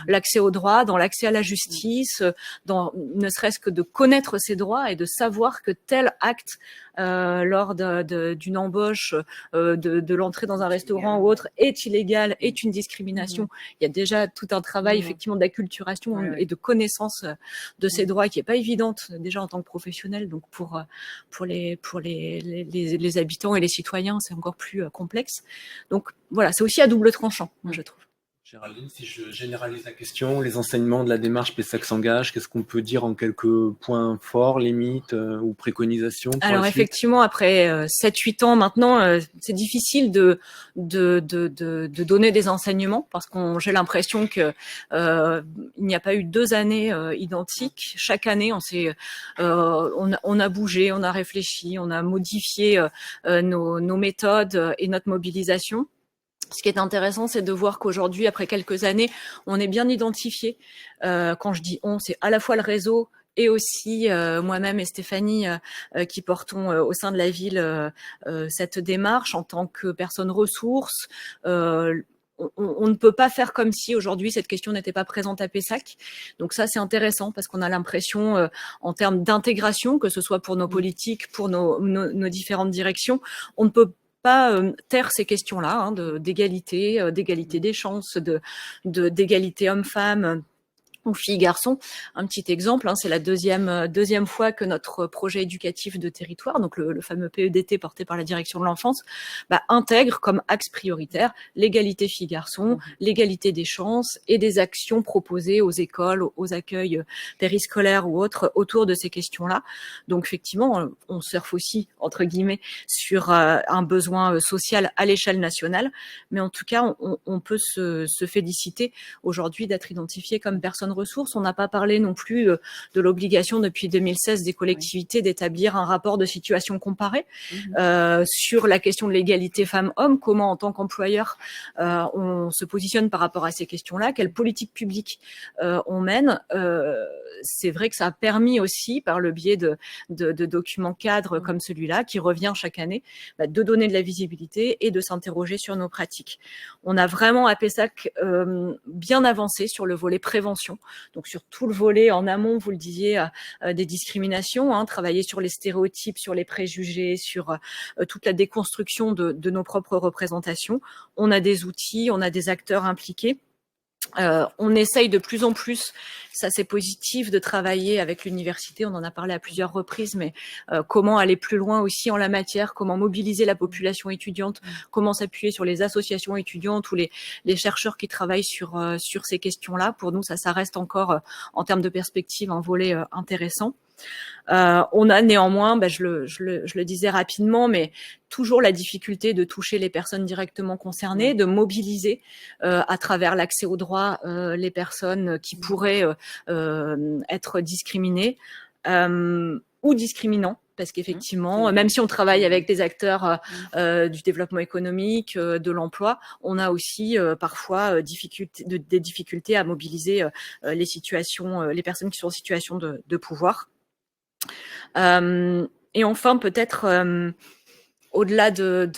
l'accès aux droits, dans l'accès à la justice, dans ne serait-ce que de connaître ses droits et de savoir que tel acte lors d'une embauche, de l'entrée dans un restaurant ou autre est illégal, est une discrimination. Il y a déjà tout un travail effectivement d'acculturation et de connaissance de ces droits qui est pas évidente déjà en tant que professionnel. Donc pour les habitants et les citoyens, c'est encore plus complexe. Donc voilà, c'est aussi à double tranchant, moi, je trouve. Géraldine, si je généralise la question, les enseignements de la démarche Pessac s'engage, qu'est-ce qu'on peut dire en quelques points forts, limites ou préconisations pour Alors effectivement, après 7-8 ans maintenant, c'est difficile de donner des enseignements parce que j'ai l'impression que il n'y a pas eu 2 années identiques. Chaque année, on a bougé, on a réfléchi, on a modifié nos méthodes et notre mobilisation. Ce qui est intéressant, c'est de voir qu'aujourd'hui, après quelques années, on est bien identifié. Quand je dis on, c'est à la fois le réseau et aussi moi-même et Stéphanie qui portons au sein de la ville cette démarche en tant que personne ressource. on ne peut pas faire comme si aujourd'hui cette question n'était pas présente à Pessac. Donc ça, c'est intéressant parce qu'on a l'impression, en termes d'intégration, que ce soit pour nos politiques, pour nos différentes directions, on ne peut pas taire ces questions-là, hein, d'égalité, d'égalité des chances, d'égalité hommes-femmes, ou filles-garçons. Un petit exemple, hein, c'est la deuxième fois que notre projet éducatif de territoire, donc le fameux PEDT porté par la direction de l'enfance, intègre comme axe prioritaire l'égalité filles-garçons, l'égalité des chances et des actions proposées aux écoles, aux accueils périscolaires ou autres autour de ces questions-là. Donc effectivement, on surfe aussi, entre guillemets, sur un besoin social à l'échelle nationale, mais en tout cas, on peut se féliciter aujourd'hui d'être identifié comme personne ressources. On n'a pas parlé non plus de l'obligation depuis 2016 des collectivités d'établir un rapport de situation comparée sur la question de l'égalité femmes-hommes. Comment, en tant qu'employeur, on se positionne par rapport à ces questions-là, quelle politique publique on mène. C'est vrai que ça a permis aussi, par le biais de documents cadres comme celui-là, qui revient chaque année, de donner de la visibilité et de s'interroger sur nos pratiques. On a vraiment à Pessac bien avancé sur le volet prévention, donc sur tout le volet en amont, vous le disiez, des discriminations, hein, travailler sur les stéréotypes, sur les préjugés, sur toute la déconstruction de nos propres représentations. On a des outils, on a des acteurs impliqués. On essaye de plus en plus, ça c'est positif, de travailler avec l'université, on en a parlé à plusieurs reprises, mais comment aller plus loin aussi en la matière, comment mobiliser la population étudiante, comment s'appuyer sur les associations étudiantes ou les chercheurs qui travaillent sur ces questions-là. Pour nous, ça reste encore, en termes de perspective, un volet intéressant. On a néanmoins, je le disais rapidement, mais toujours la difficulté de toucher les personnes directement concernées, de mobiliser à travers l'accès aux droits les personnes qui pourraient être discriminées ou discriminants. Parce qu'effectivement, même si on travaille avec des acteurs du développement économique, de l'emploi, on a aussi parfois des difficultés à mobiliser les personnes qui sont en situation de pouvoir. Et enfin, peut-être au-delà des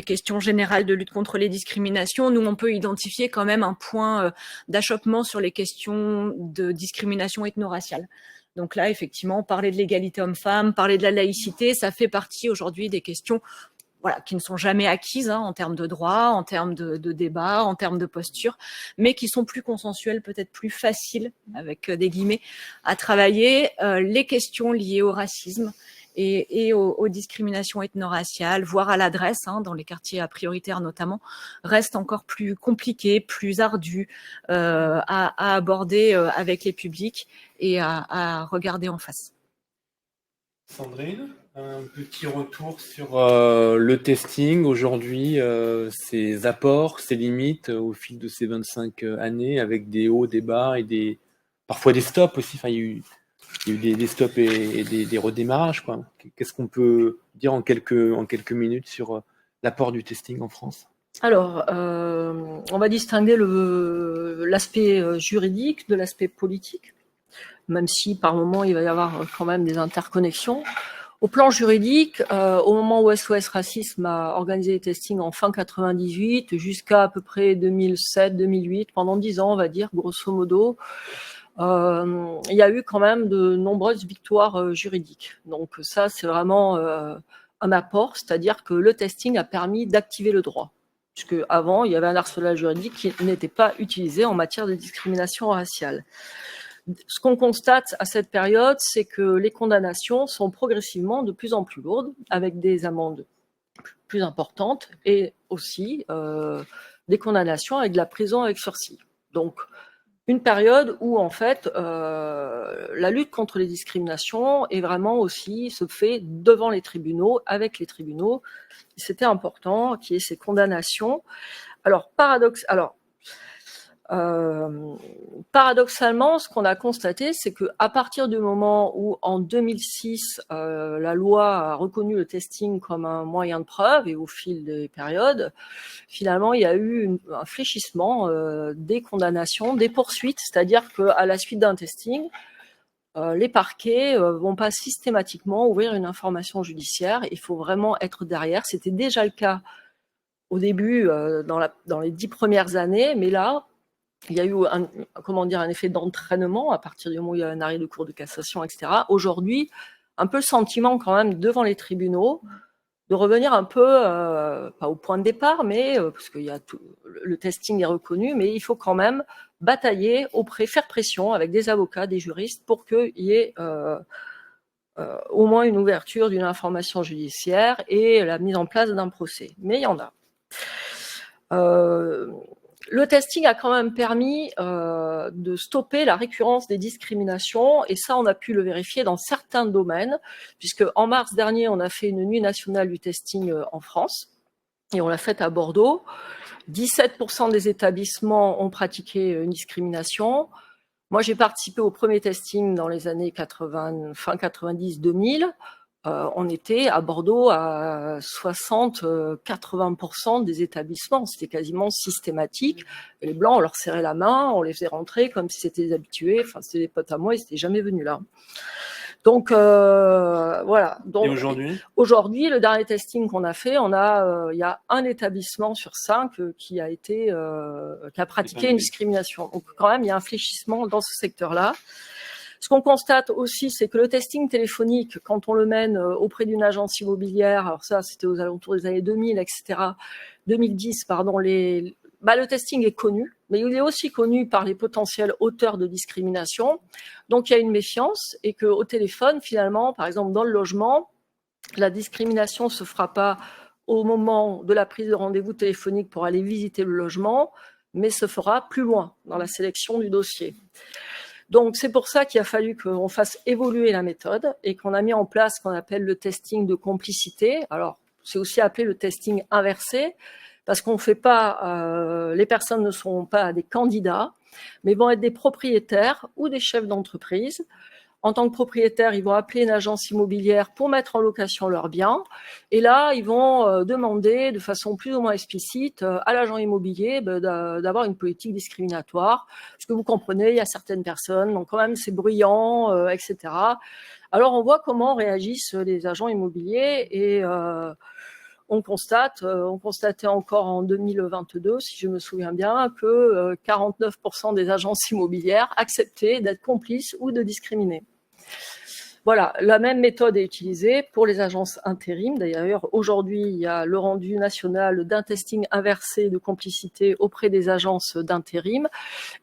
questions générales de lutte contre les discriminations, nous, on peut identifier quand même un point d'achoppement sur les questions de discrimination ethno-raciale. Donc là, effectivement, parler de l'égalité homme-femme, parler de la laïcité, ça fait partie aujourd'hui des questions qui ne sont jamais acquises en termes de droit, en termes de débat, en termes de posture, mais qui sont plus consensuelles, peut-être plus faciles, avec des guillemets, à travailler. Les questions liées au racisme et aux discriminations ethno-raciales, voire à l'adresse, dans les quartiers prioritaires notamment, restent encore plus compliquées, plus ardues à aborder avec les publics et à regarder en face. Sandrine, un petit retour sur le testing aujourd'hui, ses apports, ses limites au fil de ces 25 années, avec des hauts, des bas et parfois des stops aussi. Enfin, il y a eu des stops et des redémarrages, quoi. Qu'est-ce qu'on peut dire en quelques minutes sur l'apport du testing en France ? Alors, on va distinguer l'aspect juridique de l'aspect politique, même si par moment il va y avoir quand même des interconnexions. Au plan juridique, au moment où SOS Racisme a organisé les testings en fin 98 jusqu'à peu près 2007-2008, pendant 10 ans, on va dire, grosso modo, il y a eu quand même de nombreuses victoires juridiques. Donc ça, c'est vraiment un apport, c'est-à-dire que le testing a permis d'activer le droit. Puisque avant, il y avait un arsenal juridique qui n'était pas utilisé en matière de discrimination raciale. Ce qu'on constate à cette période, c'est que les condamnations sont progressivement de plus en plus lourdes, avec des amendes plus importantes et aussi des condamnations avec de la prison avec sursis. Donc, une période où, en fait, la lutte contre les discriminations est vraiment aussi se fait devant les tribunaux, avec les tribunaux. C'était important qu'il y ait ces condamnations. Alors, paradoxalement, ce qu'on a constaté, c'est qu'à partir du moment où, en 2006, la loi a reconnu le testing comme un moyen de preuve, et au fil des périodes, finalement, il y a eu un fléchissement des condamnations, des poursuites, c'est-à-dire qu'à la suite d'un testing, les parquets vont pas systématiquement ouvrir une information judiciaire. Il faut vraiment être derrière. C'était déjà le cas au début, dans les 10 premières années, mais là, il y a eu un effet d'entraînement à partir du moment où il y a un arrêt de Cour de cassation, etc. Aujourd'hui, un peu le sentiment quand même devant les tribunaux de revenir un peu, pas au point de départ, mais parce que le testing est reconnu, mais il faut quand même batailler faire pression avec des avocats, des juristes, pour qu'il y ait au moins une ouverture d'une information judiciaire et la mise en place d'un procès. Mais il y en a. Le testing a quand même permis de stopper la récurrence des discriminations, et ça, on a pu le vérifier dans certains domaines, puisque en mars dernier, on a fait une nuit nationale du testing en France, et on l'a faite à Bordeaux. 17% des établissements ont pratiqué une discrimination. Moi, j'ai participé au premier testing dans les années 80, fin 90-2000. On était à Bordeaux à 60-80% des établissements. C'était quasiment systématique. Et les Blancs, on leur serrait la main, on les faisait rentrer comme si c'était des habitués. Enfin, c'était des potes à moi, ils n'étaient jamais venus là. Donc, voilà. Donc, et aujourd'hui, le dernier testing qu'on a fait, il y a un établissement sur 5 qui a pratiqué une discrimination. Donc, quand même, il y a un fléchissement dans ce secteur-là. Ce qu'on constate aussi, c'est que le testing téléphonique, quand on le mène auprès d'une agence immobilière, alors ça, c'était aux alentours des années 2000, etc., 2010, pardon, le testing est connu, mais il est aussi connu par les potentiels auteurs de discrimination. Donc, il y a une méfiance, et qu'au téléphone, finalement, par exemple, dans le logement, la discrimination ne se fera pas au moment de la prise de rendez-vous téléphonique pour aller visiter le logement, mais se fera plus loin dans la sélection du dossier. Donc, c'est pour ça qu'il a fallu qu'on fasse évoluer la méthode et qu'on a mis en place ce qu'on appelle le testing de complicité. Alors, c'est aussi appelé le testing inversé, parce qu'on fait pas, les personnes ne seront pas des candidats, mais vont être des propriétaires ou des chefs d'entreprise. En tant que propriétaires, ils vont appeler une agence immobilière pour mettre en location leurs biens. Et là, ils vont demander de façon plus ou moins explicite à l'agent immobilier d'avoir une politique discriminatoire. Parce que vous comprenez, il y a certaines personnes, donc quand même c'est bruyant, etc. Alors, on voit comment réagissent les agents immobiliers, et on constatait encore en 2022, si je me souviens bien, que 49% des agences immobilières acceptaient d'être complices ou de discriminer. Voilà, la même méthode est utilisée pour les agences intérim. D'ailleurs, aujourd'hui, il y a le rendu national d'un testing inversé de complicité auprès des agences d'intérim.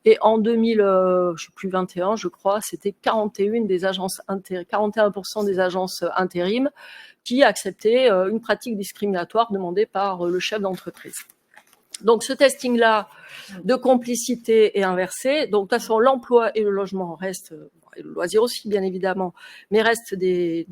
Et en 2021, je crois, c'était 41% des agences intérim qui acceptaient une pratique discriminatoire demandée par le chef d'entreprise. Donc, ce testing-là de complicité est inversé. Donc, de toute façon, l'emploi et le logement restent, et le loisir aussi, bien évidemment, mais restent des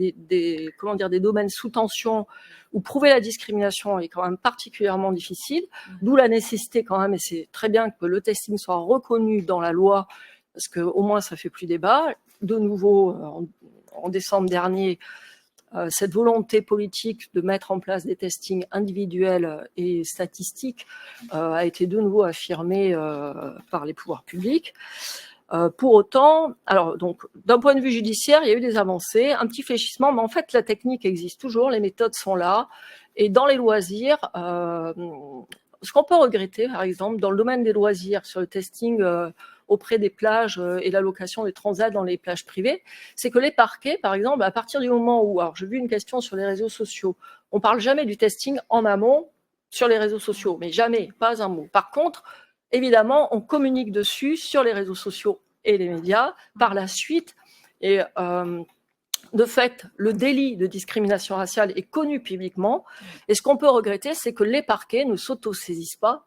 domaines sous tension où prouver la discrimination est quand même particulièrement difficile. D'où la nécessité quand même, et c'est très bien que le testing soit reconnu dans la loi, parce qu'au moins, ça fait plus débat. De nouveau, en décembre dernier, cette volonté politique de mettre en place des testings individuels et statistiques a été de nouveau affirmée par les pouvoirs publics. Pour autant, alors donc d'un point de vue judiciaire, il y a eu des avancées, un petit fléchissement, mais en fait la technique existe toujours, les méthodes sont là. Et dans les loisirs, ce qu'on peut regretter, par exemple, dans le domaine des loisirs, sur le testing auprès des plages et l'allocation des transats dans les plages privées, c'est que les parquets, par exemple, à partir du moment où, alors j'ai vu une question sur les réseaux sociaux, on parle jamais du testing en amont sur les réseaux sociaux, mais jamais, pas un mot. Par contre, évidemment, on communique dessus sur les réseaux sociaux et les médias par la suite. Et de fait, le délit de discrimination raciale est connu publiquement. Et ce qu'on peut regretter, c'est que les parquets ne s'autosaisissent pas,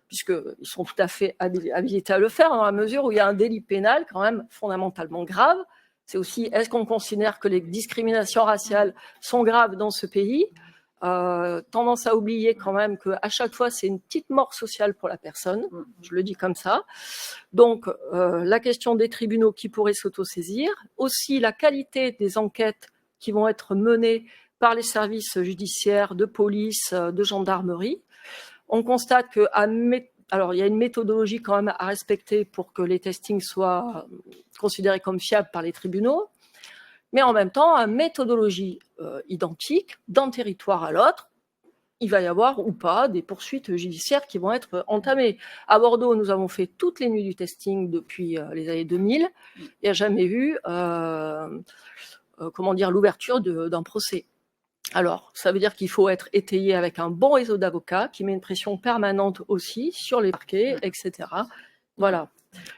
puisqu'ils sont tout à fait habilités à le faire, dans la mesure où il y a un délit pénal quand même fondamentalement grave. C'est aussi, est-ce qu'on considère que les discriminations raciales sont graves dans ce pays ? Tendance à oublier quand même qu'à chaque fois, c'est une petite mort sociale pour la personne, je le dis comme ça. Donc, la question des tribunaux qui pourraient s'autosaisir, aussi la qualité des enquêtes qui vont être menées par les services judiciaires, de police, de gendarmerie. On constate que, alors il y a une méthodologie quand même à respecter pour que les testings soient considérés comme fiables par les tribunaux, mais en même temps, une méthodologie identique d'un territoire à l'autre. il va y avoir ou pas des poursuites judiciaires qui vont être entamées. À Bordeaux, nous avons fait toutes les nuits du testing depuis les années 2000. Il n'y a jamais eu l'ouverture d'un procès. Alors, ça veut dire qu'il faut être étayé avec un bon réseau d'avocats qui met une pression permanente aussi sur les parquets, etc. Voilà.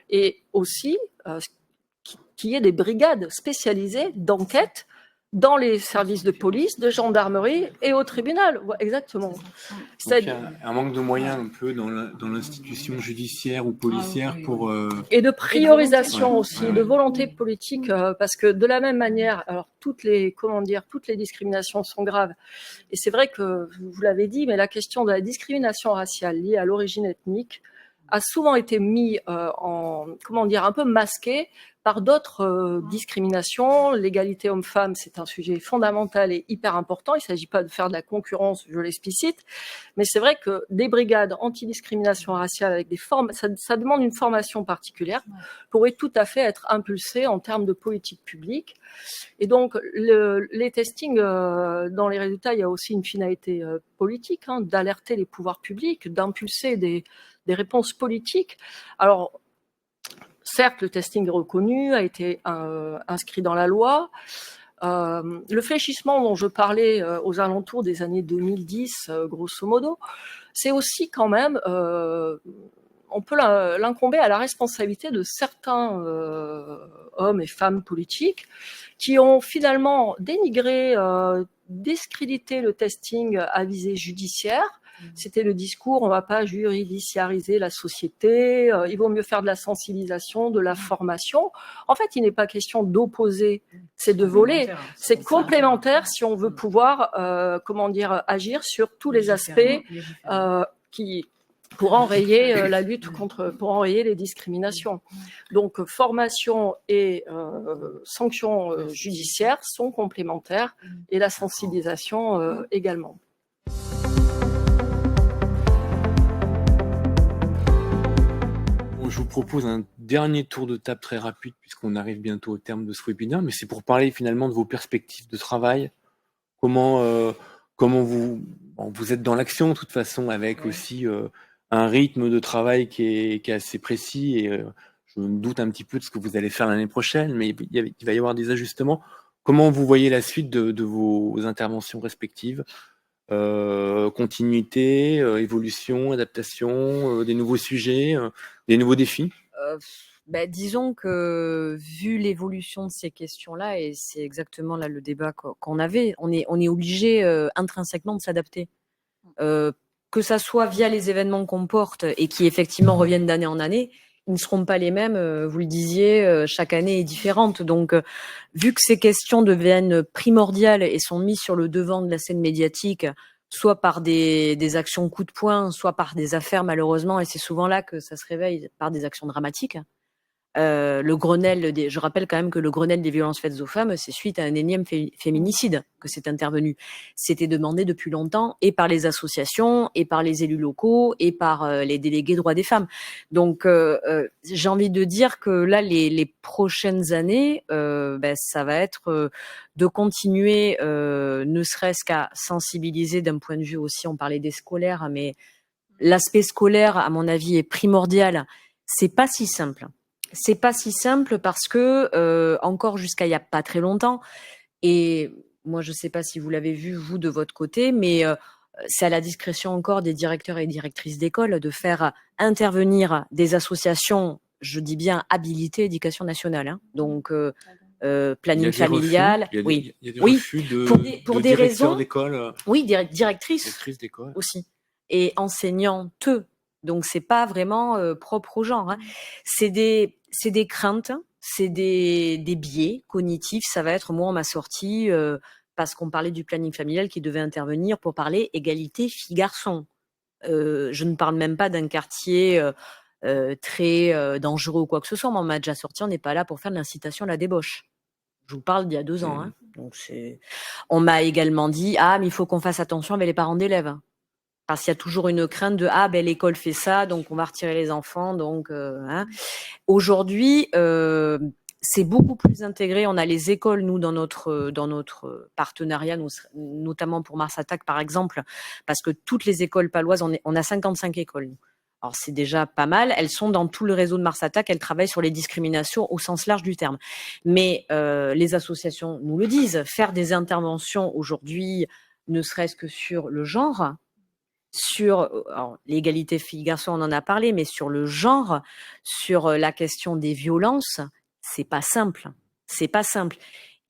Et aussi, qu'il y ait des brigades spécialisées d'enquête dans les services de police, de gendarmerie et au tribunal. Exactement. Donc, il y a un manque de moyens un peu dans l'institution judiciaire ou policière pour... Et de priorisation Ouais, aussi, ouais. de volonté politique, parce que de la même manière, alors toutes les discriminations sont graves. Et c'est vrai que vous l'avez dit, mais la question de la discrimination raciale liée à l'origine ethnique a souvent été mis un peu masquée par d'autres discriminations. L'égalité homme-femme, c'est un sujet fondamental et hyper important. Il ne s'agit pas de faire de la concurrence, je l'explicite, mais c'est vrai que des brigades anti-discrimination raciale avec des formes, ça demande une formation particulière, pourrait tout à fait être impulsée en termes de politique publique. Et donc, les testings, dans les résultats, il y a aussi une finalité politique, d'alerter les pouvoirs publics, d'impulser des réponses politiques. Alors, certes, le testing est reconnu, a été inscrit dans la loi. Le fléchissement dont je parlais aux alentours des années 2010, grosso modo, c'est aussi quand même, on peut l'incomber à la responsabilité de certains hommes et femmes politiques qui ont finalement dénigré, discrédité le testing à visée judiciaire. C'était le discours, on ne va pas juridiciariser la société, il vaut mieux faire de la sensibilisation, de la formation. En fait, il n'est pas question d'opposer ces deux volets. C'est complémentaire si on veut pouvoir, agir sur tous les aspects pour enrayer la lutte pour enrayer les discriminations. Donc, formation et sanctions judiciaires sont complémentaires et la sensibilisation également. Je vous propose un dernier tour de table très rapide puisqu'on arrive bientôt au terme de ce webinaire, mais c'est pour parler finalement de vos perspectives de travail. Comment vous êtes dans l'action de toute façon avec aussi un rythme de travail qui est assez précis et je me doute un petit peu de ce que vous allez faire l'année prochaine, mais il va y avoir des ajustements. Comment vous voyez la suite de vos interventions respectives? Continuité, évolution, adaptation, des nouveaux sujets, des nouveaux défis? Disons que vu l'évolution de ces questions-là, et c'est exactement là le débat qu'on avait, on est obligé intrinsèquement de s'adapter. Que ça soit via les événements qu'on porte et qui effectivement reviennent d'année en année, ils ne seront pas les mêmes, vous le disiez, chaque année est différente. Donc, vu que ces questions deviennent primordiales et sont mises sur le devant de la scène médiatique, soit par des actions coup de poing, soit par des affaires malheureusement, et c'est souvent là que ça se réveille par des actions dramatiques. Le Grenelle, je rappelle quand même que le Grenelle des violences faites aux femmes, c'est suite à un énième féminicide que c'est intervenu. C'était demandé depuis longtemps et par les associations, et par les élus locaux, et par les délégués droits des femmes. Donc, j'ai envie de dire que là, les prochaines années, ça va être de continuer, ne serait-ce qu'à sensibiliser d'un point de vue aussi, on parlait des scolaires, mais l'aspect scolaire, à mon avis, est primordial. C'est pas si simple. C'est pas si simple parce que encore jusqu'à il y a pas très longtemps, et moi je sais pas si vous l'avez vu vous de votre côté, mais c'est à la discrétion encore des directeurs et directrices d'école de faire intervenir des associations, je dis bien habilitées éducation nationale, donc planning familial, il y a des refus pour des raisons d'école, oui, directrices d'école aussi, et enseignantes. Donc c'est pas vraiment propre au genre. C'est des craintes, c'est des biais cognitifs. Ça va être, moi on m'a sorti parce qu'on parlait du planning familial qui devait intervenir pour parler égalité filles-garçons. Je ne parle même pas d'un quartier très dangereux ou quoi que ce soit. Mais on m'a déjà sorti, on n'est pas là pour faire de l'incitation à la débauche. Je vous parle d'il y a 2 ans. Donc on m'a également dit mais il faut qu'on fasse attention avec les parents d'élèves. Parce qu'il y a toujours une crainte de l'école fait ça, donc on va retirer les enfants. Donc aujourd'hui, c'est beaucoup plus intégré. On a les écoles, nous, dans notre partenariat, notamment pour Mars Attack, par exemple, parce que toutes les écoles paloises, on a 55 écoles, nous. Alors, c'est déjà pas mal. Elles sont dans tout le réseau de Mars Attack. Elles travaillent sur les discriminations au sens large du terme. Mais les associations nous le disent. Faire des interventions aujourd'hui, ne serait-ce que sur le genre, sur l'égalité filles-garçons, on en a parlé, mais sur le genre, sur la question des violences, c'est pas simple. C'est pas simple.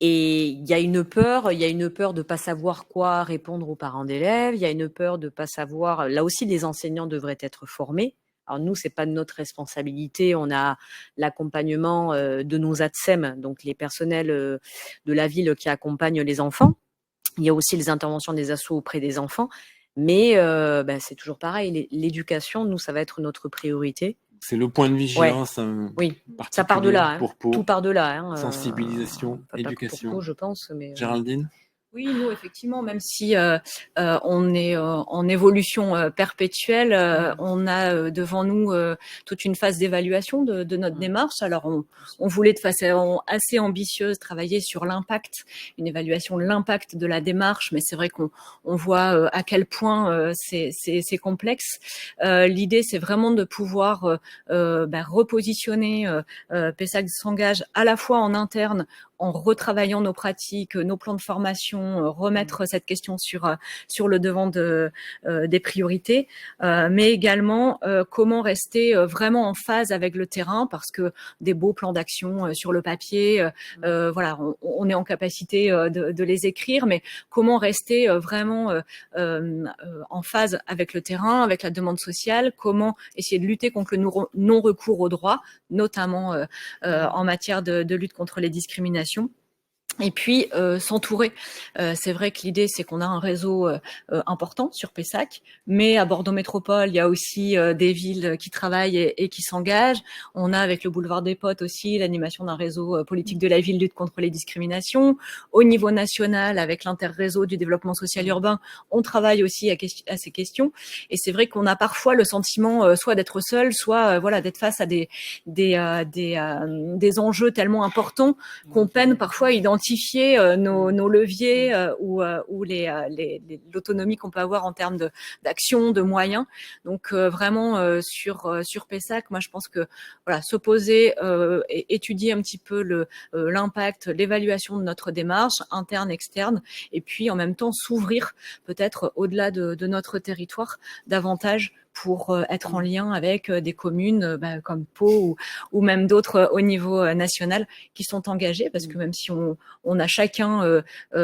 Et il y a une peur de pas savoir quoi répondre aux parents d'élèves, il y a une peur de pas savoir. Là aussi, les enseignants devraient être formés. Alors nous, c'est pas de notre responsabilité. On a l'accompagnement de nos ATSEM, donc les personnels de la ville qui accompagnent les enfants. Il y a aussi les interventions des assos auprès des enfants. Mais c'est toujours pareil. L'éducation, nous, ça va être notre priorité. C'est le point de vigilance. Oui, ça part de là. Pour Pau. Tout part de là. Sensibilisation, éducation. Pour Pau, je pense. Mais, Géraldine? Oui, nous, effectivement, même si on est en évolution perpétuelle, on a devant nous toute une phase d'évaluation de notre démarche. Alors, on voulait de façon assez ambitieuse travailler sur l'impact, une évaluation de l'impact de la démarche, mais c'est vrai qu'on voit à quel point c'est complexe. L'idée, c'est vraiment de pouvoir repositionner PESAC s'engage à la fois en interne, en retravaillant nos pratiques, nos plans de formation, remettre cette question sur le devant des priorités, mais également comment rester vraiment en phase avec le terrain, parce que des beaux plans d'action sur le papier, voilà, on est en capacité de les écrire, mais comment rester vraiment en phase avec le terrain, avec la demande sociale, comment essayer de lutter contre le non-recours aux droits, notamment en matière de lutte contre les discriminations. Et puis s'entourer. C'est vrai que l'idée, c'est qu'on a un réseau important sur Pessac, mais à Bordeaux Métropole, il y a aussi des villes qui travaillent et qui s'engagent. On a avec le Boulevard des Potes aussi l'animation d'un réseau politique de la ville lutte contre les discriminations. Au niveau national, avec l'interréseau du développement social urbain, on travaille aussi à ces questions. Et c'est vrai qu'on a parfois le sentiment soit d'être seul, soit voilà, d'être face à des enjeux tellement importants qu'on peine parfois à identifier nos leviers ou l'autonomie qu'on peut avoir en termes d'action, de moyens. Donc vraiment sur Pessac, moi je pense que voilà, se poser et étudier un petit peu l'impact, l'évaluation de notre démarche interne, externe, et puis en même temps s'ouvrir peut-être au-delà de notre territoire davantage pour être en lien avec des communes comme Pau ou même d'autres au niveau national qui sont engagées, parce que même si on a chacun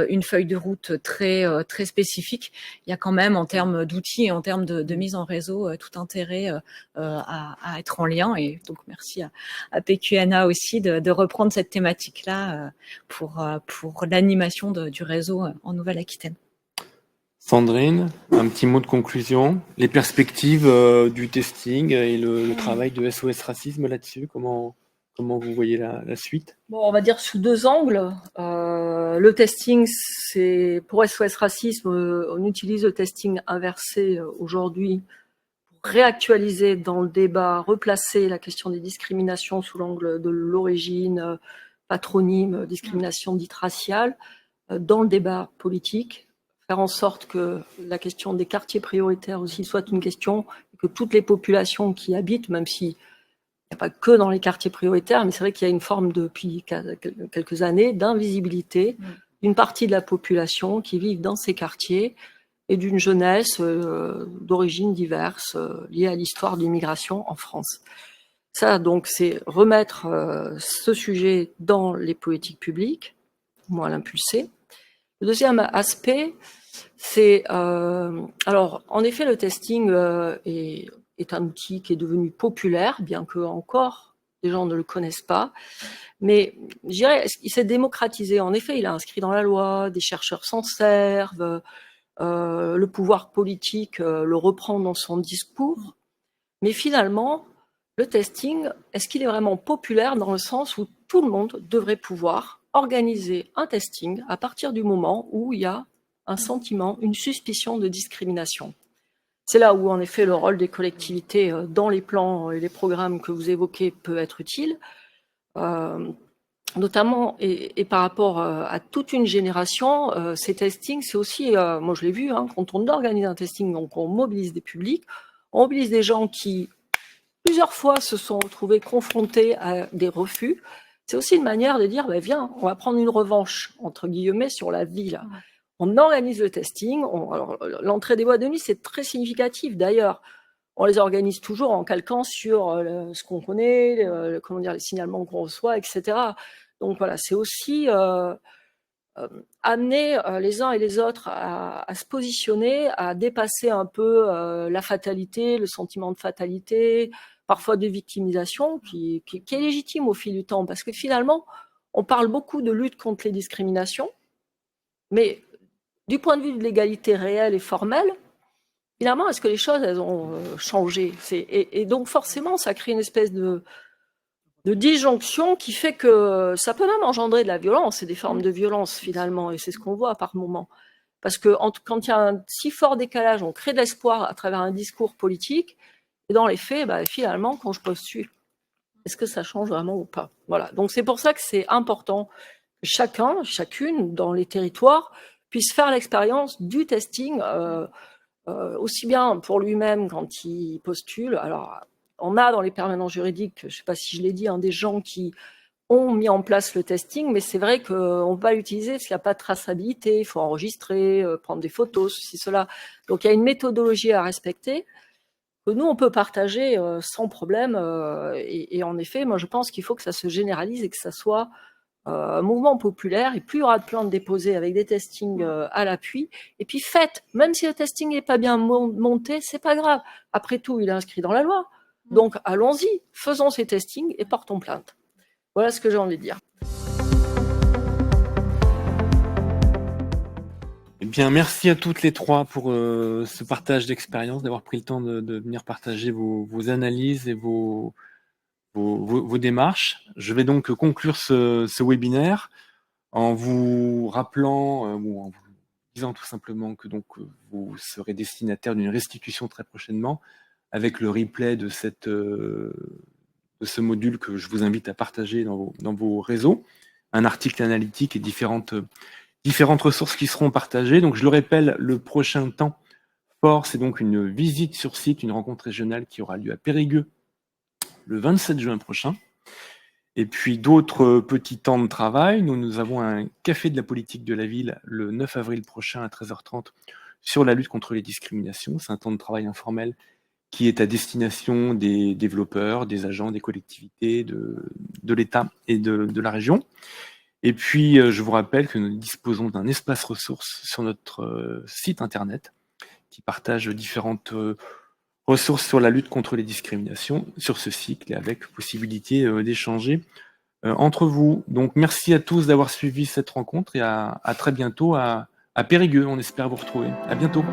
une feuille de route très spécifique, il y a quand même en termes d'outils et en termes de mise en réseau tout intérêt à être en lien. Et donc merci à PQNA aussi de reprendre cette thématique-là pour l'animation du réseau en Nouvelle-Aquitaine. Sandrine, un petit mot de conclusion. Les perspectives du testing et le travail de SOS Racisme là-dessus, comment vous voyez la suite? Bon, on va dire sous deux angles. Le testing, c'est pour SOS Racisme, on utilise le testing inversé aujourd'hui pour réactualiser dans le débat, replacer la question des discriminations sous l'angle de l'origine, patronyme, discrimination dite raciale, dans le débat politique. Faire en sorte que la question des quartiers prioritaires aussi soit une question, que toutes les populations qui habitent, même s'il n'y a pas que dans les quartiers prioritaires, mais c'est vrai qu'il y a une forme depuis quelques années d'invisibilité d'une partie de la population qui vit dans ces quartiers et d'une jeunesse d'origines diverses liées à l'histoire de l'immigration en France. Ça, donc, c'est remettre ce sujet dans les politiques publiques, au moins l'impulser. Le deuxième aspect, c'est alors en effet le testing est un outil qui est devenu populaire, bien que encore les gens ne le connaissent pas, mais je dirais il s'est démocratisé. En effet, il est inscrit dans la loi, des chercheurs s'en servent, le pouvoir politique le reprend dans son discours, mais finalement le testing, est-ce qu'il est vraiment populaire dans le sens où tout le monde devrait pouvoir organiser un testing à partir du moment où il y a un sentiment, une suspicion de discrimination. C'est là où, en effet, le rôle des collectivités dans les plans et les programmes que vous évoquez peut être utile. notamment, et par rapport à toute une génération, ces testings, c'est aussi, moi je l'ai vu, hein, quand on organise un testing, donc on mobilise des publics, on mobilise des gens qui, plusieurs fois, se sont retrouvés confrontés à des refus. C'est aussi une manière de dire, bah, viens, on va prendre une revanche, entre guillemets, sur la ville. On organise le testing. Alors, l'entrée des boîtes de nuit, c'est très significatif d'ailleurs. On les organise toujours en calquant sur ce qu'on connaît, comment dire, les signalements qu'on reçoit, etc. Donc voilà, c'est aussi amener les uns et les autres à se positionner, à dépasser un peu la fatalité, le sentiment de fatalité, parfois de victimisation, qui est légitime au fil du temps, parce que finalement, on parle beaucoup de lutte contre les discriminations, mais du point de vue de l'égalité réelle et formelle, finalement, est-ce que les choses, elles ont changé? Et donc, forcément, ça crée une espèce de disjonction qui fait que ça peut même engendrer de la violence et des formes de violence, finalement, et c'est ce qu'on voit par moment. Parce que quand il y a un si fort décalage, on crée de l'espoir à travers un discours politique, et dans les faits, bah, finalement, quand je postule, est-ce que ça change vraiment ou pas? Voilà. Donc, c'est pour ça que c'est important que chacune, dans les territoires, puisse faire l'expérience du testing, aussi bien pour lui-même quand il postule. Alors, on a dans les permanences juridiques, je ne sais pas si je l'ai dit, hein, des gens qui ont mis en place le testing, mais c'est vrai qu'on ne peut pas l'utiliser parce qu'il n'y a pas de traçabilité, il faut enregistrer, prendre des photos, ceci, cela. Donc, il y a une méthodologie à respecter que nous, on peut partager sans problème. Et en effet, moi, je pense qu'il faut que ça se généralise et que ça soit un mouvement populaire, et plus il y aura de plaintes déposées avec des testings à l'appui, et puis faites, même si le testing n'est pas bien monté, c'est pas grave. Après tout, il est inscrit dans la loi. Donc allons-y, faisons ces testings et portons plainte. Voilà ce que j'ai envie de dire. Eh bien, merci à toutes les trois pour ce partage d'expérience, d'avoir pris le temps de venir partager vos analyses et vos démarches. Je vais donc conclure ce webinaire en vous rappelant, ou en vous disant tout simplement que donc vous serez destinataire d'une restitution très prochainement, avec le replay de ce module que je vous invite à partager dans vos réseaux, un article analytique et différentes ressources qui seront partagées. Donc je le répète, le prochain temps fort, c'est donc une visite sur site, une rencontre régionale qui aura lieu à Périgueux le 27 juin prochain. Et puis d'autres petits temps de travail. Nous avons un café de la politique de la ville le 9 avril prochain à 13h30 sur la lutte contre les discriminations. C'est un temps de travail informel qui est à destination des développeurs, des agents, des collectivités, de l'État et de la région. Et puis, je vous rappelle que nous disposons d'un espace ressources sur notre site internet qui partage différentes ressources sur la lutte contre les discriminations sur ce cycle et avec possibilité d'échanger entre vous. Donc, merci à tous d'avoir suivi cette rencontre et à très bientôt à Périgueux. On espère vous retrouver. À bientôt.